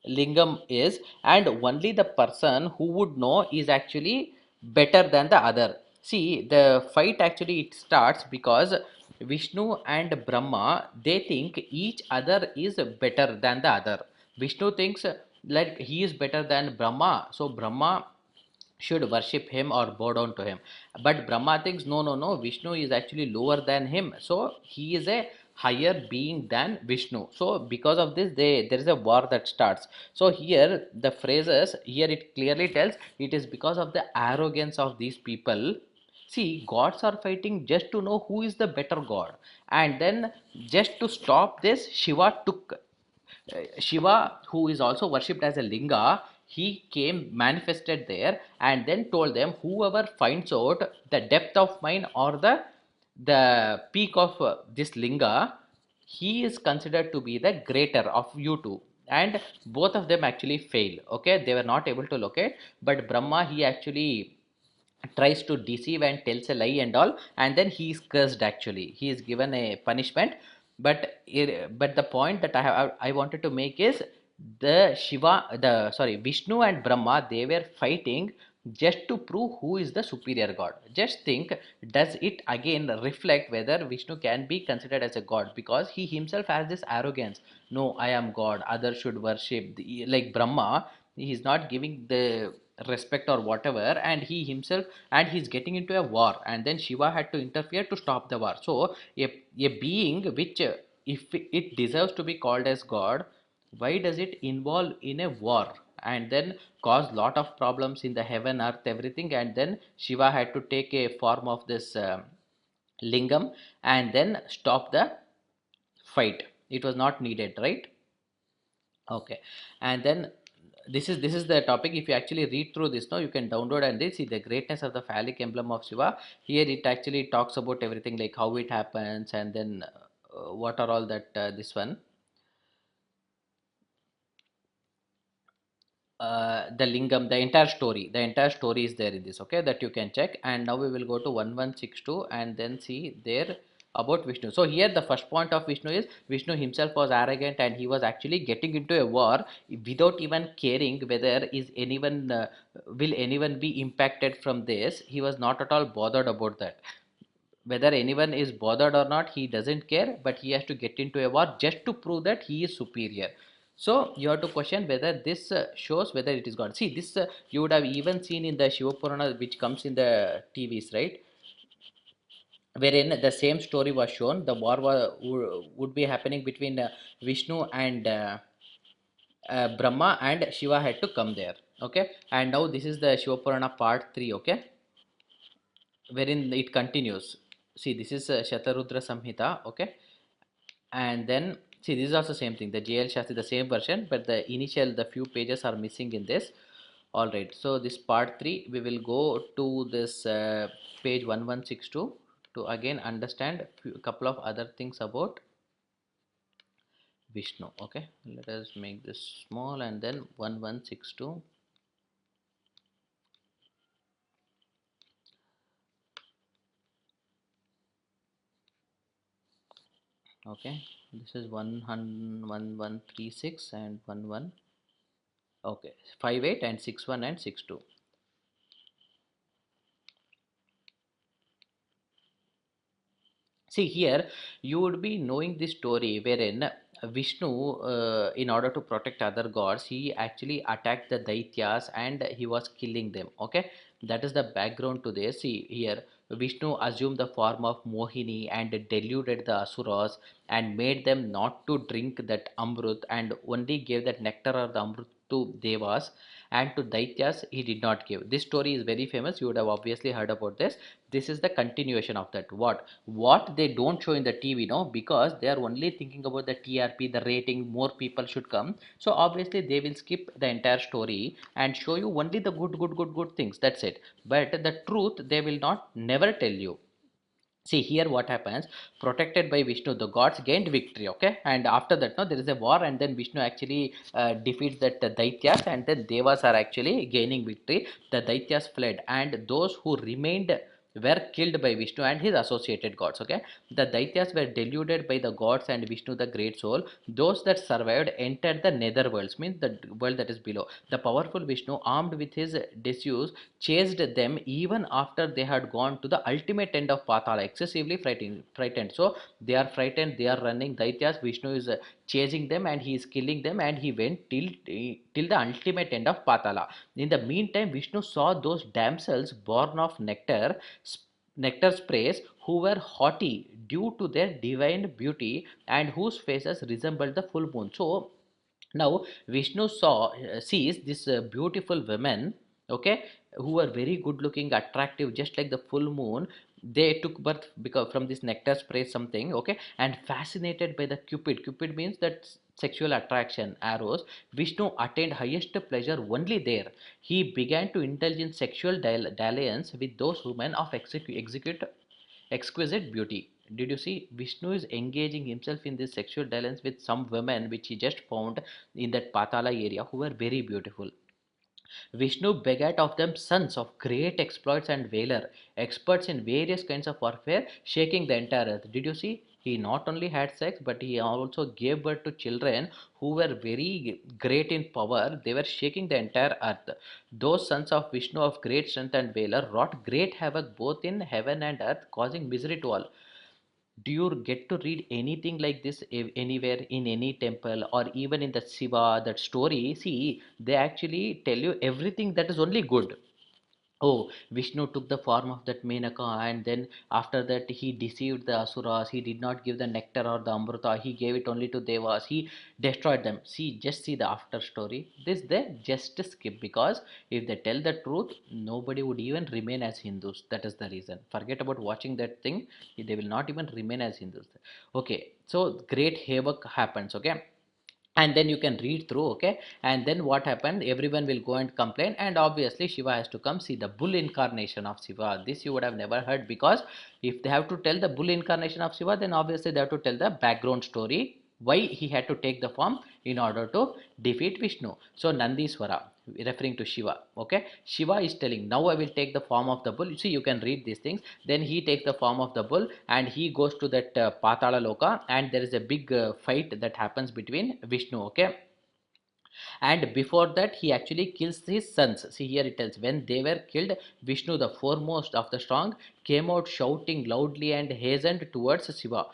lingam is, and only the person who would know is actually better than the other. See, the fight actually it starts because Vishnu and Brahma, they think each other is better than the other. Vishnu thinks like he is better than Brahma, so Brahma should worship him or bow down to him. But Brahma thinks no, no, no, Vishnu is actually lower than him, so he is a higher being than Vishnu. So because of this, there is a war that starts. So here the phrases here it clearly tells it is because of the arrogance of these people. See, gods are fighting just to know who is the better god, and then just to stop this, Shiva took Shiva, who is also worshipped as a linga, he came manifested there and then told them, whoever finds out the depth of mine or the peak of this linga, he is considered to be the greater of you two. And both of them actually fail. Okay, they were not able to locate, but Brahma, he actually tries to deceive and tells a lie and all, and then he is cursed. Actually he is given a punishment. But the point that I wanted to make is the Shiva, the sorry, Vishnu and Brahma, they were fighting just to prove who is the superior god. Just think, does it again reflect whether Vishnu can be considered as a god? Because he himself has this arrogance. No, I am god, others should worship like Brahma. He is not giving the respect or whatever, and he himself, and he's getting into a war, and then Shiva had to interfere to stop the war. So a being which if it deserves to be called as god, why does it involve in a war and then cause lot of problems in the heaven, earth, everything? And then Shiva had to take a form of this lingam and then stop the fight. It was not needed, right? Okay, and then this is the topic. If you actually read through this, now you can download and see the greatness of the phallic emblem of Shiva. Here it actually talks about everything, like how it happens, and then what are all that this one. the lingam, the entire story is there in this, okay, that you can check. And now we will go to 1162 and then see there about Vishnu. So here the first point of Vishnu is Vishnu himself was arrogant, and he was actually getting into a war without even caring whether is anyone will anyone be impacted from this. He was not at all bothered about that. Whether anyone is bothered or not, he doesn't care, but he has to get into a war just to prove that he is superior. So you have to question whether this shows whether it is God. See, this you would have even seen in the Shiva Purana, which comes in the TVs, right, wherein the same story was shown. The war would be happening between Vishnu and Brahma, and Shiva had to come there, okay. And now this is the Shiva Purana part 3, okay, wherein it continues. See, this is Shatarudra Samhita, okay, and then see, this is also same thing. The JL Shastri, the same version, but the few pages are missing in this. All right, so this part 3, we will go to this page 1162 to again understand a couple of other things about Vishnu. Okay, let us make this small, and then 1162. Okay, this is 1136 and 11. Okay, 58 and 61 and 62. See here, you would be knowing this story wherein Vishnu, in order to protect other gods, he actually attacked the Daityas and he was killing them. Okay, that is the background to this. See here, Vishnu assumed the form of Mohini and deluded the Asuras and made them not to drink that Amrut, and only gave that nectar or the Amrut to Devas, and to Daityas he did not give. This story is very famous. You would have obviously heard about this. This is the continuation of that. What they don't show in the TV, no, because they are only thinking about the TRP, the rating, more people should come. So obviously they will skip the entire story and show you only the good things. That's it. But the truth they will not never tell you. See here what happens. Protected by Vishnu, the gods gained victory, okay, and after that, no, there is a war, and then Vishnu actually defeats that Daityas, and then Devas are actually gaining victory. The Daityas fled, and those who remained were killed by Vishnu and his associated gods, okay. The Daityas were deluded by the gods and Vishnu, the great soul. Those that survived entered the nether worlds, means the world that is below. The powerful Vishnu, armed with his disuse, chased them even after they had gone to the ultimate end of Patala, excessively frightened. So they are frightened, they are running. Daityas, Vishnu is chasing them and he is killing them, and he went till the ultimate end of Patala. In the meantime, Vishnu saw those damsels born of nectar sprays, who were haughty due to their divine beauty and whose faces resembled the full moon. So now Vishnu sees this beautiful women, okay, who were very good looking, attractive, just like the full moon. They took birth because from this nectar spray something, okay, and fascinated by the Cupid means that sexual attraction, arrows. Vishnu attained highest pleasure only there. He began to indulge in sexual dalliance with those women of exquisite beauty. Did you see? Vishnu is engaging himself in this sexual dalliance with some women which he just found in that Patala area, who were very beautiful. Vishnu begat of them sons of great exploits and valor, experts in various kinds of warfare, shaking the entire earth. Did you see? He not only had sex, but he also gave birth to children who were very great in power. They were shaking the entire earth. Those sons of Vishnu of great strength and valor wrought great havoc both in heaven and earth, causing misery to all. Do you get to read anything like this anywhere in any temple or even in the Shiva, that story? See, they actually tell you everything that is only good. Oh, Vishnu took the form of that Menaka, and then after that he deceived the Asuras. He did not give the nectar or the Amrita. He gave it only to Devas. He destroyed them. See, just see the after story. This they just skip, because if they tell the truth, nobody would even remain as Hindus. That is the reason. Forget about watching that thing. They will not even remain as Hindus. Okay, so great havoc happens. Okay, and then you can read through, okay, and then what happened, everyone will go and complain, and obviously Shiva has to come. See, the bull incarnation of Shiva, this you would have never heard, because if they have to tell the bull incarnation of Shiva, then obviously they have to tell the background story, why he had to take the form in order to defeat Vishnu. So Nandiswara, referring to Shiva. Okay, Shiva is telling, now I will take the form of the bull. You see, you can read these things. Then he takes the form of the bull and he goes to that Patala Loka, and there is a big fight that happens between Vishnu. Okay, and before that he actually kills his sons. See, here it tells, when they were killed, Vishnu, the foremost of the strong, came out shouting loudly and hastened towards Shiva.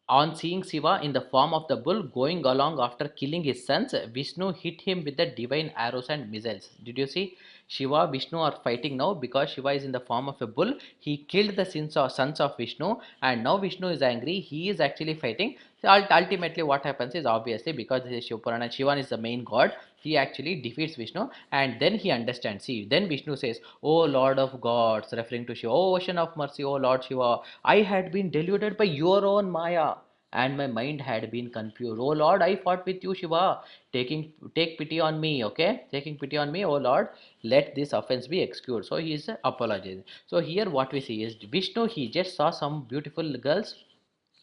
On seeing Shiva in the form of the bull going along after killing his sons, Vishnu hit him with the divine arrows and missiles. Did you see? Shiva, Vishnu are fighting now because Shiva is in the form of a bull. He killed the sons of Vishnu, and now Vishnu is angry. He is actually fighting. So ultimately, what happens is, obviously, because this is Shiva Purana, Shiva is the main god. He actually defeats Vishnu, and then he understands. See, then Vishnu says, "O Lord of gods," referring to Shiva, "O ocean of mercy, O Lord Shiva, I had been deluded by your own Maya, and my mind had been confused. Oh Lord, I fought with you, Shiva. Take pity on me, okay? Taking pity on me, oh Lord, let this offense be excused." So he is apologizing. So here what we see is Vishnu, he just saw some beautiful girls.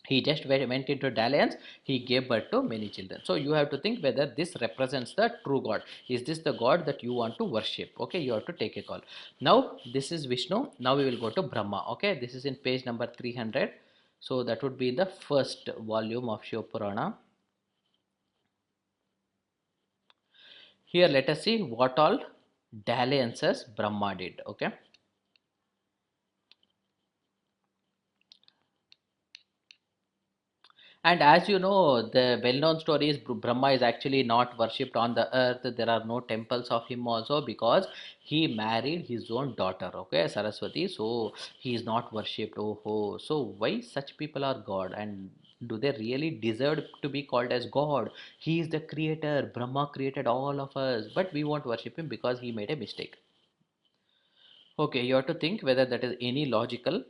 He just went into dalliance. He gave birth to many children. So you have to think whether this represents the true God. Is this the God that you want to worship? Okay, you have to take a call. Now this is Vishnu. Now we will go to Brahma. Okay, this is in page number 300. So that would be the first volume of Shiva Purana. Here let us see what all dalliances Brahma did. Okay. And as you know, the well-known story is Brahma is actually not worshipped on the earth. There are no temples of him also because he married his own daughter, okay, Saraswati. So he is not worshipped. Oh, ho. So why such people are God? And do they really deserve to be called as God? He is the creator. Brahma created all of us, but we won't worship him because he made a mistake. Okay, you have to think whether that is any logical.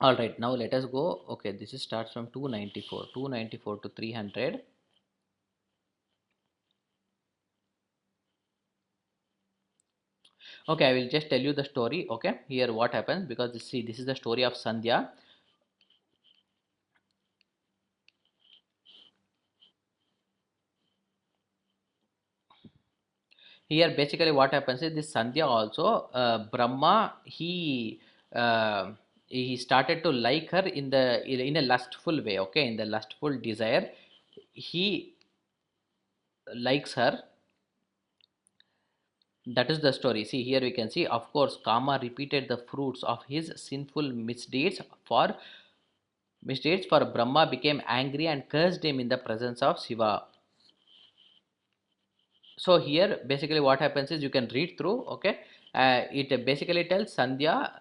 All right, now let us go. Okay, this is starts from 294 to 300. Okay, I will just tell you the story. Okay, here what happens, because see, this is the story of Sandhya. Here basically what happens is this Sandhya also, Brahma, he started to like her in a lustful way. Okay, in the lustful desire, he likes her. That is the story. See, here we can see, of course, Kama repeated the fruits of his sinful misdeeds, for Brahma became angry and cursed him in the presence of Shiva. So here basically what happens is, you can read through. Okay, it basically tells Sandhya,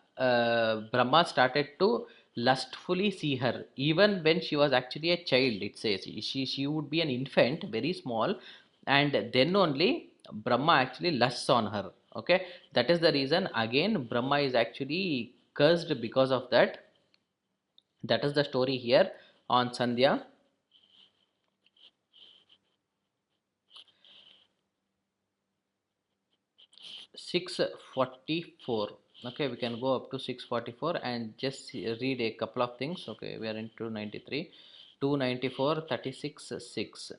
Brahma started to lustfully see her even when she was actually a child. It says she would be an infant, very small, and then only Brahma actually lusts on her. Okay, that is the reason again Brahma is actually cursed because of that. That is the story here on Sandhya. 644. Okay, we can go up to 644 and just read a couple of things. Okay, we are in 293, 294, 36, 6,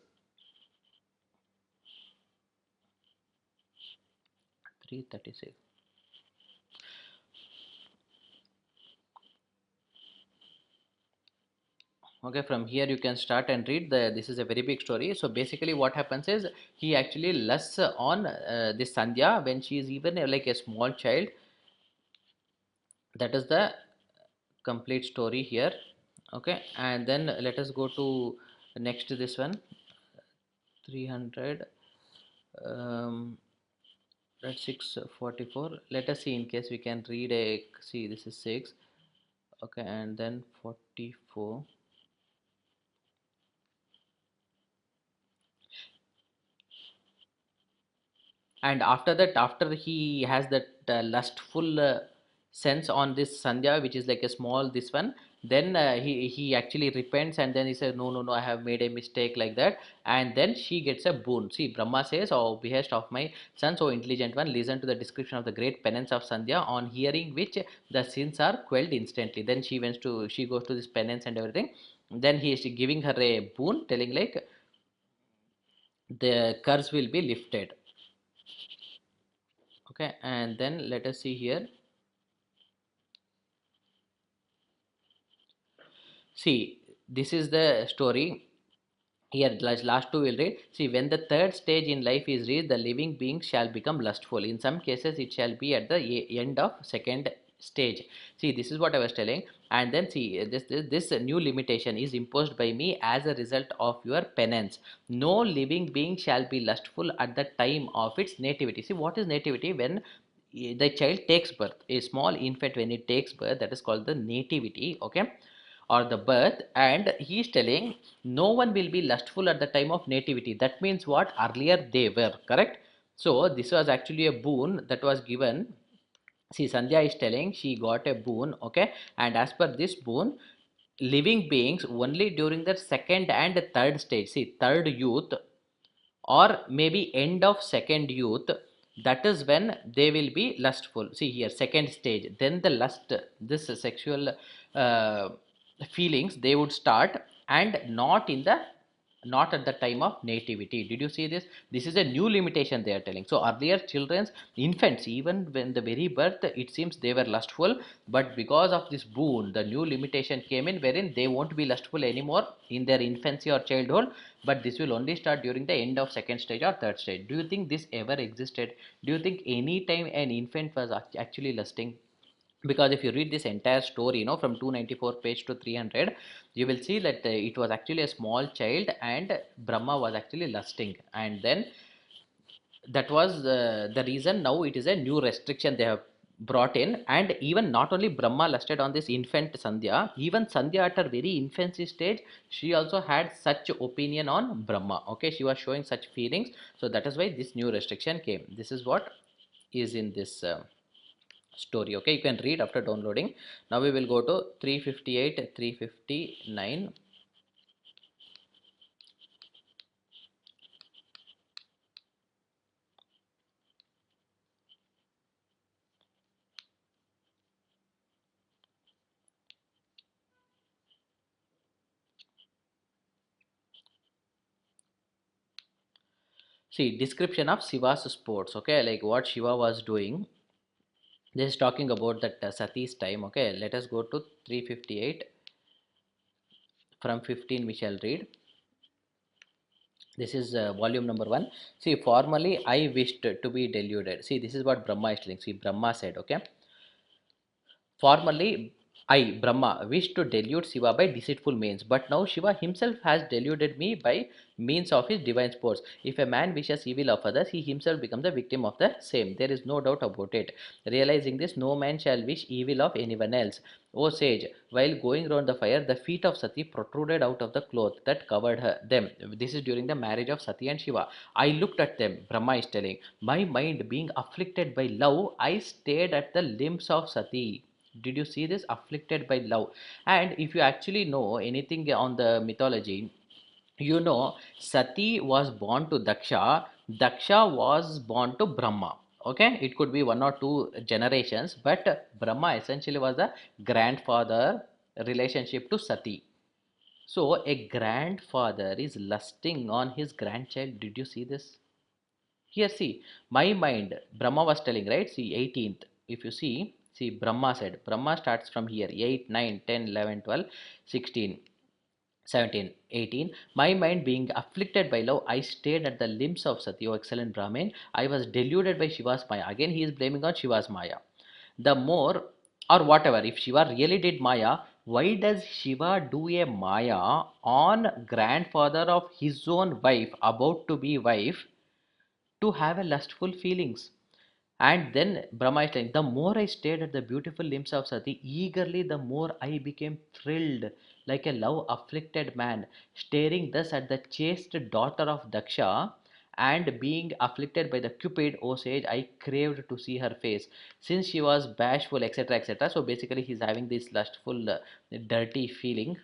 336. Okay, from here you can start and read. This is a very big story. So basically what happens is, he actually lusts on this Sandhya when she is even like a small child. That is the complete story here. Okay, and then let us go to next, this one, 300. That's 644. Let us see, in case we can read a, see, this is 6. Okay, and then 44. And after that, after he has that lustful sense on this Sandhya, which is like a small this one, then he actually repents, and then he says, no, no, no, I have made a mistake, like that. And then she gets a boon. See, Brahma says, oh behest of my son, so intelligent one, listen to the description of the great penance of Sandhya, on hearing which the sins are quelled instantly. Then she goes to this penance and everything. Then he is giving her a boon, telling like, the curse will be lifted. Okay, and then let us see here. See, this is the story. Here, last two will read. See, when the third stage in life is reached, the living beings shall become lustful. In some cases, it shall be at the end of second stage. See, this is what I was telling. And then see, this new limitation is imposed by me as a result of your penance. No living being shall be lustful at the time of its nativity. See, what is nativity? When the child takes birth, a small infant, when it takes birth, that is called the nativity. Okay, or the birth. And he is telling no one will be lustful at the time of nativity. That means what? Earlier they were, correct? So this was actually a boon that was given. See, Sandhya is telling she got a boon. Okay, and as per this boon, living beings only during the second and third stage, see, third youth or maybe end of second youth, that is when they will be lustful. See here, second stage, then the lust, this sexual uh, feelings, they would start, and not in the, not at the time of nativity. Did you see this? This is a new limitation they are telling. So earlier children's, infants, even when the very birth, it seems they were lustful, but because of this boon, the new limitation came in, wherein they won't be lustful anymore in their infancy or childhood, but this will only start during the end of second stage or third stage. Do you think this ever existed? Do you think any time an infant was actually lusting? Because if you read this entire story, from 294 page to 300, you will see that it was actually a small child and Brahma was actually lusting. And then that was the reason. Now it is a new restriction they have brought in. And even not only Brahma lusted on this infant Sandhya, even Sandhya at her very infancy stage, she also had such opinion on Brahma. Okay, she was showing such feelings. So that is why this new restriction came. This is what is in this story. Okay, you can read after downloading. Now we will go to 358, 359. See, description of Shiva's sports. Okay, like what Shiva was doing. This is talking about that Sati's time. Okay, let us go to 358. From 15 we shall read. This is volume number 1. See, formerly I wished to be deluded. See, this is what Brahma is telling. See, Brahma said, okay, formerly, I, Brahma, wished to delude Shiva by deceitful means, but now Shiva himself has deluded me by means of his divine sports. If a man wishes evil of others, he himself becomes the victim of the same. There is no doubt about it. Realizing this, no man shall wish evil of anyone else. O sage, while going round the fire, the feet of Sati protruded out of the cloth that covered them. This is during the marriage of Sati and Shiva. I looked at them, Brahma is telling. My mind being afflicted by love, I stared at the limbs of Sati. Did you see this? Afflicted by love. And if you actually know anything on the mythology, Sati was born to Daksha. Daksha was born to Brahma. Okay, it could be one or two generations, but Brahma essentially was the grandfather relationship to Sati. So a grandfather is lusting on his grandchild. Did you see this? Here, see, my mind, Brahma was telling, right? See, 18th. If you see, Brahma said, Brahma starts from here 8, 9, 10, 11, 12, 16, 17, 18. My mind being afflicted by love, I stared at the limbs of Sati, O excellent Brahmin. I was deluded by Shiva's Maya. Again, he is blaming on Shiva's Maya. The more, or whatever, if Shiva really did Maya, why does Shiva do a Maya on grandfather of his own wife, about to be wife, to have a lustful feelings? And then Brahma is saying, the more I stared at the beautiful limbs of Sati eagerly, the more I became thrilled, like a love afflicted man, staring thus at the chaste daughter of Daksha, and being afflicted by the Cupid, O sage, I craved to see her face. Since she was bashful, etc., etc. So basically, he's having this lustful, dirty feeling.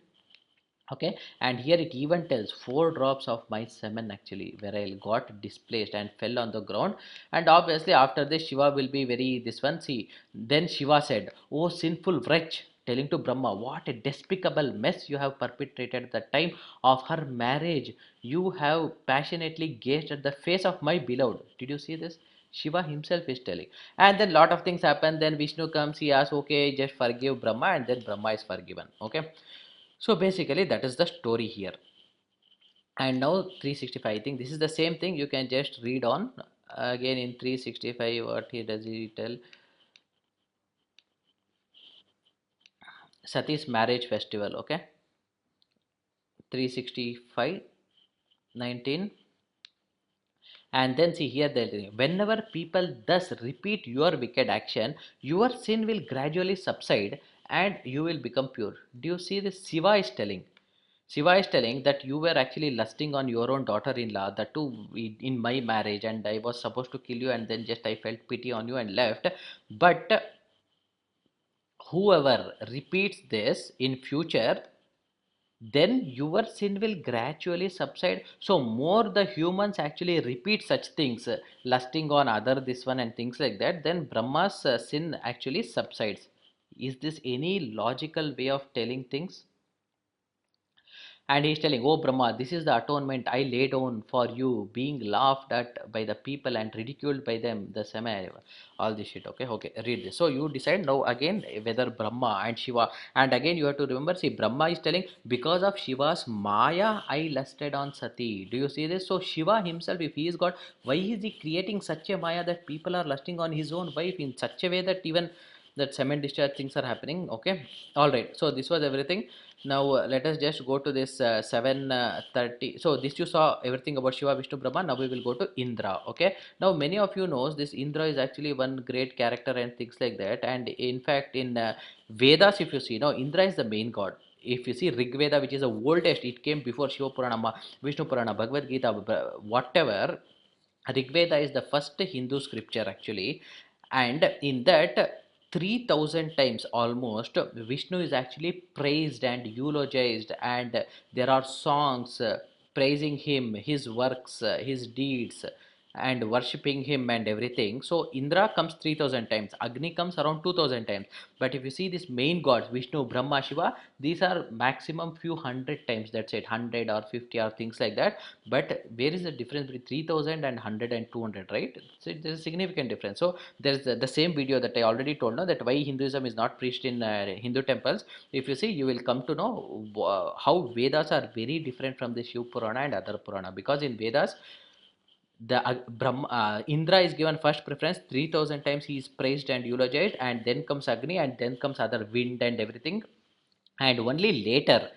Okay, and here it even tells 4 drops of my semen actually where I got displaced and fell on the ground. And obviously after this Shiva will be very this one. See, then Shiva said, oh sinful wretch, telling to Brahma, what a despicable mess you have perpetrated at the time of her marriage. You have passionately gazed at the face of my beloved. Did you see this? Shiva himself is telling. And then lot of things happen. Then Vishnu comes, he asks, okay, just forgive Brahma, and then Brahma is forgiven. Okay. So basically, that is the story here. And now 365, I think this is the same thing. You can just read on again in 365. What he does, he tell Sati's marriage festival. Okay, 365 19. And then see here, whenever people thus repeat your wicked action, your sin will gradually subside and you will become pure. Do you see this? Shiva is telling that you were actually lusting on your own daughter-in-law, that too in my marriage, and I was supposed to kill you, and then just I felt pity on you and left. But whoever repeats this in future, then your sin will gradually subside. So more the humans actually repeat such things, lusting on other this one and things like that, then Brahma's sin actually subsides. Is this any logical way of telling things? And he's telling, oh Brahma, this is the atonement I lay down for you, being laughed at by the people and ridiculed by them, the same, all this shit. Okay, okay, read this. So you decide now again whether Brahma and Shiva. And again you have to remember, see, Brahma is telling, because of Shiva's Maya I lusted on Sati. Do you see this? So Shiva himself, if he is God, why is he creating such a Maya that people are lusting on his own wife in such a way that even that cement discharge things are happening? Okay, all right. So this was everything. Now let us just go to this 7:30. So this you saw everything about Shiva, Vishnu, Brahma. Now we will go to Indra. Okay, now many of you knows this Indra is actually one great character and things like that. And in fact in Vedas, if you see, now Indra is the main god. If you see Rig Veda, which is the oldest, it came before Shiva Purana, Vishnu Purana, Bhagavad Gita, whatever. Rig Veda is the first Hindu scripture actually, and in that 3000 times almost Vishnu is actually praised and eulogized, and there are songs praising him, his works, his deeds, and worshipping him and everything. So Indra comes 3000 times, Agni comes around 2000 times. But if you see these main gods, Vishnu, Brahma, Shiva, these are maximum few hundred times. That's it, 100 or 50 or things like that. But where is the difference between 3000 and 100 and 200, right? So there's a significant difference. So there's the same video that I already told now, that why Hinduism is not preached in Hindu temples. If you see, you will come to know how Vedas are very different from the Shiv Purana and other Purana. Because in Vedas, the Indra is given first preference, 3000 times he is praised and eulogized, and then comes Agni, and then comes other wind and everything. And only later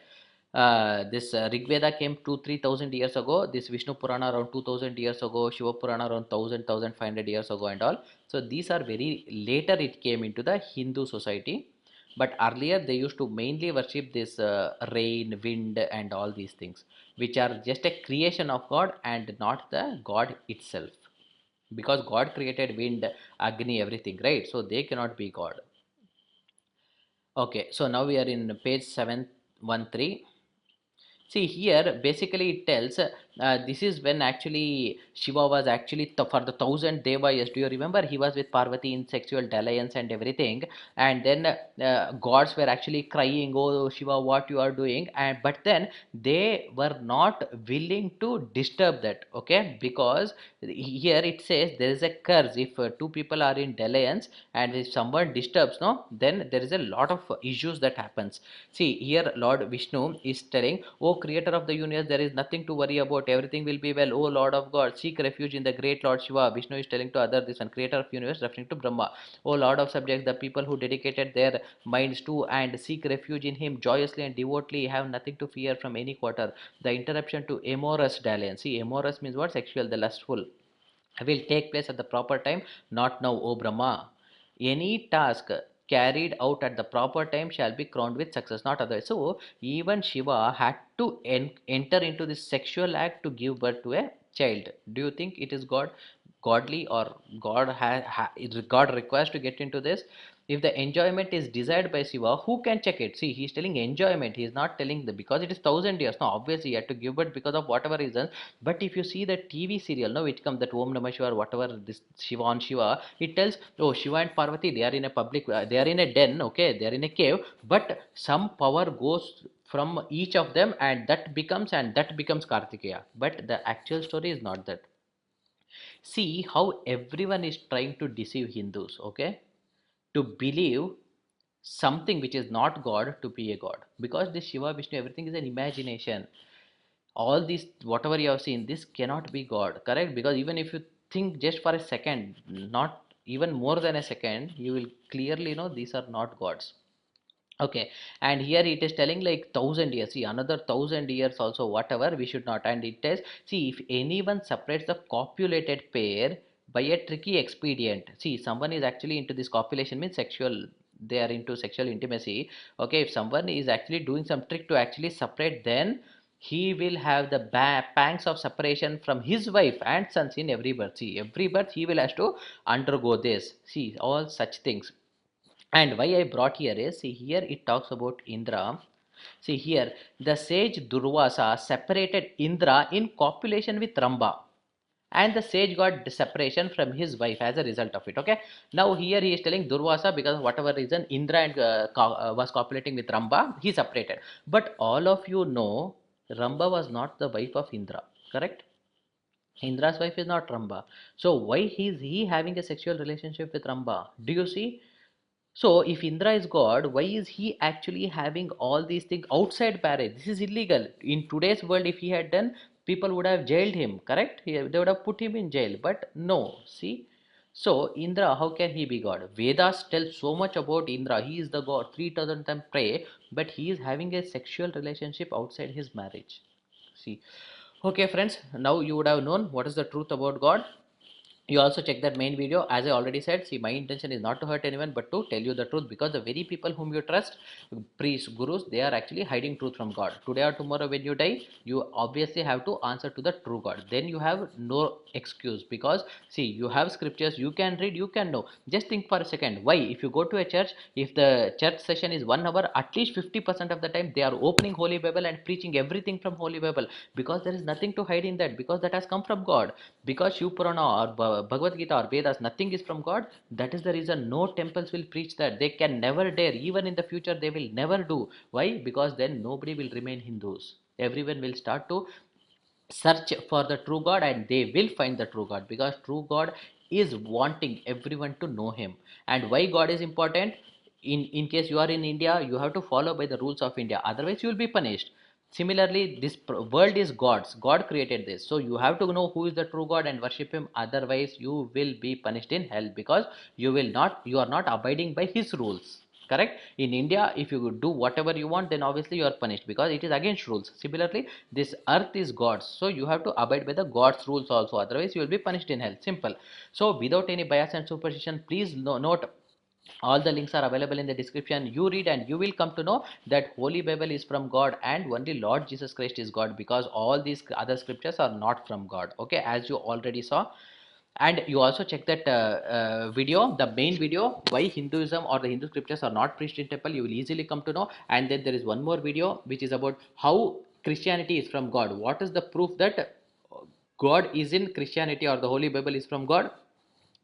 this Rig Veda came 2-3 thousand years ago, this Vishnu Purana around 2000 years ago, Shiva Purana around 1500 years ago and all. So these are very later it came into the Hindu society. But earlier they used to mainly worship this rain, wind and all these things, which are just a creation of God and not the God itself. Because God created wind, Agni, everything, right? So they cannot be God. Okay, so now we are in page 713. See here, basically it tells this is when actually Shiva was actually for the 1000 Devas. Do you remember? He was with Parvati in sexual dalliance and everything, and then gods were actually crying, "Oh Shiva, what you are doing?" And but then they were not willing to disturb that. Okay, because here it says there is a curse if two people are in dalliance, and if someone disturbs, no, then there is a lot of issues that happens. See here, Lord Vishnu is telling, "O creator of the universe, there is nothing to worry about. Everything will be well. O Lord of God, seek refuge in the great Lord Shiva." Vishnu is telling to other this one, creator of universe, referring to Brahma. "O Lord of subjects, the people who dedicated their minds to and seek refuge in him joyously and devotedly have nothing to fear from any quarter. The interruption to amorous dalliance." See, amorous means what? Sexual, the lustful. Will take place at the proper time, not now, O Brahma. Any task carried out at the proper time shall be crowned with success, not otherwise. So even Shiva had to enter into this sexual act to give birth to a child. Do you think it is God? godly, or God requires to get into this. If the enjoyment is desired by Shiva, who can check it? See, he's telling enjoyment. He's not telling the, because it is 1,000 years. No, obviously he had to give birth because of whatever reasons. But if you see the TV serial, no, which comes that Om Namah Shiva, whatever, this Shiva on Shiva, it tells, oh, Shiva and Parvati, they are in a public, they are in a den, okay, they are in a cave, but some power goes from each of them, and that becomes Kartikeya. But the actual story is not that. See how everyone is trying to deceive Hindus, okay, to believe something which is not God to be a God, because this Shiva, Vishnu, everything is an imagination. All these, whatever you have seen, this cannot be God, correct? Because even if you think just for a second, not even more than a second, you will clearly know these are not gods. Okay, and here it is telling like 1,000 years. See, another 1,000 years also, whatever, we should not. And it says, see, if anyone separates the copulated pair by a tricky expedient. See, someone is actually into this copulation, means sexual, they are into sexual intimacy. Okay, if someone is actually doing some trick to actually separate, then he will have the pangs of separation from his wife and sons in every birth. See, every birth he will have to undergo this. See, all such things. And why I brought here is, see, here it talks about Indra. See here, the sage Durvasa separated Indra in copulation with Ramba, and the sage got separation from his wife as a result of it. Okay, now here he is telling Durvasa, because of whatever reason Indra and was copulating with Ramba, he separated. But all of you know, Ramba was not the wife of Indra, correct? Indra's wife is not Ramba. So why is he having a sexual relationship with Ramba? Do you see? So, if Indra is God, why is he actually having all these things outside marriage? This is illegal. In today's world, if he had done, people would have jailed him, correct? They would have put him in jail. But no, see. So, Indra, how can he be God? Vedas tell so much about Indra. He is the God. 3,000 times pray, but he is having a sexual relationship outside his marriage. See. Okay, friends, now you would have known what is the truth about God. You also check that main video. As I already said, see, my intention is not to hurt anyone but to tell you the truth, because the very people whom you trust, priests, gurus, they are actually hiding truth from God. Today or tomorrow when you die, you obviously have to answer to the true God. Then you have no excuse, because see, you have scriptures, you can read, you can know. Just think for a second, why, if you go to a church, if the church session is 1 hour, at least 50% of the time they are opening Holy Bible and preaching everything from Holy Bible, because there is nothing to hide in that, because that has come from God. Because Shiv Purana or Bhagavad Gita or Vedas, nothing is from God. That is the reason no temples will preach that. They can never dare. Even in the future, they will never do. Why? Because then nobody will remain Hindus. Everyone will start to search for the true God, and they will find the true God, because true God is wanting everyone to know him. And why God is important? In case you are in India, you have to follow by the rules of India, otherwise you will be punished. Similarly, this world is God's. God created this. So you have to know who is the true God and worship him. Otherwise, you will be punished in hell, because you are not abiding by his rules. Correct? In India, if you do whatever you want, then obviously you are punished, because it is against rules. Similarly, this earth is God's. So you have to abide by the God's rules also. Otherwise, you will be punished in hell. Simple. So without any bias and superstition, please note, all the links are available in the description. You read and you will come to know that Holy Bible is from God and only Lord Jesus Christ is God, because all these other scriptures are not from God. Okay, as you already saw. And you also check that video, the main video, why Hinduism or the Hindu scriptures are not preached in temple. You will easily come to know. And then there is one more video which is about how Christianity is from God. What is the proof that God is in Christianity or the Holy Bible is from God?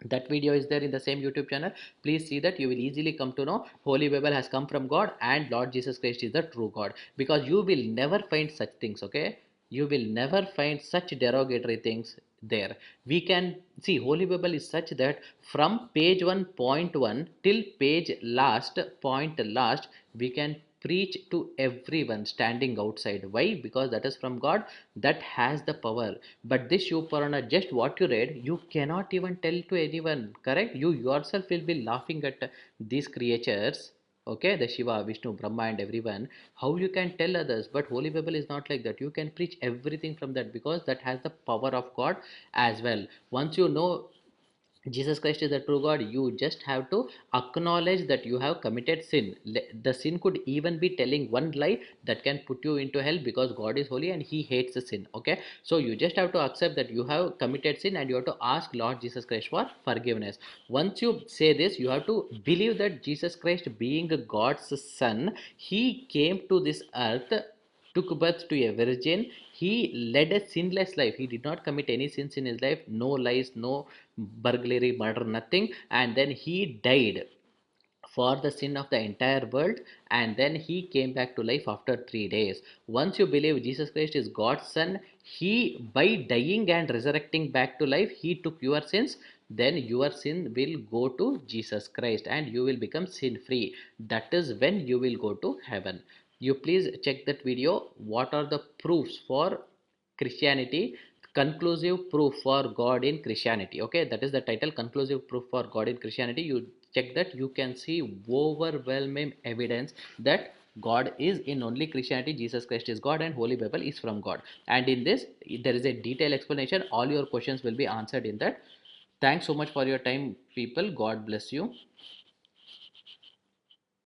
That video is there in the same YouTube channel. Please see that. You will easily come to know Holy Bible has come from God and Lord Jesus Christ is the true God, because you will never find such things. Okay, you will never find such derogatory things there. We can see Holy Bible is such that from page 1.1 till page last point last, we can preach to everyone standing outside. Why? Because that is from God, that has the power. But this Shiv Purana, just what you read, you cannot even tell to anyone, correct? You yourself will be laughing at these creatures. Okay, the Shiva, Vishnu, Brahma and everyone, how you can tell others? But Holy Bible is not like that. You can preach everything from that, because that has the power of God as well. Once you know Jesus Christ is the true God. You just have to acknowledge that you have committed sin. The sin could even be telling one lie that can put you into hell, because God is holy and He hates the sin. Okay, so you just have to accept that you have committed sin and you have to ask Lord Jesus Christ for forgiveness. Once you say this, you have to believe that Jesus Christ, being God's Son, He came to this earth, took birth to a virgin. He led a sinless life. He did not commit any sins in his life, no lies, no burglary, murder, nothing. And then he died for the sin of the entire world, and then he came back to life after 3 days. Once you believe Jesus Christ is God's Son, He, by dying and resurrecting back to life, He took your sins. Then your sin will go to Jesus Christ and you will become sin free. That is when you will go to heaven. You please check that video. What are the proofs for Christianity? Conclusive proof for God in Christianity. Okay, that is the title, conclusive proof for God in Christianity. You check that, you can see overwhelming evidence that God is in only Christianity. Jesus Christ is God and Holy Bible is from God. And in this, there is a detailed explanation. All your questions will be answered in that. Thanks so much for your time, people. God bless you.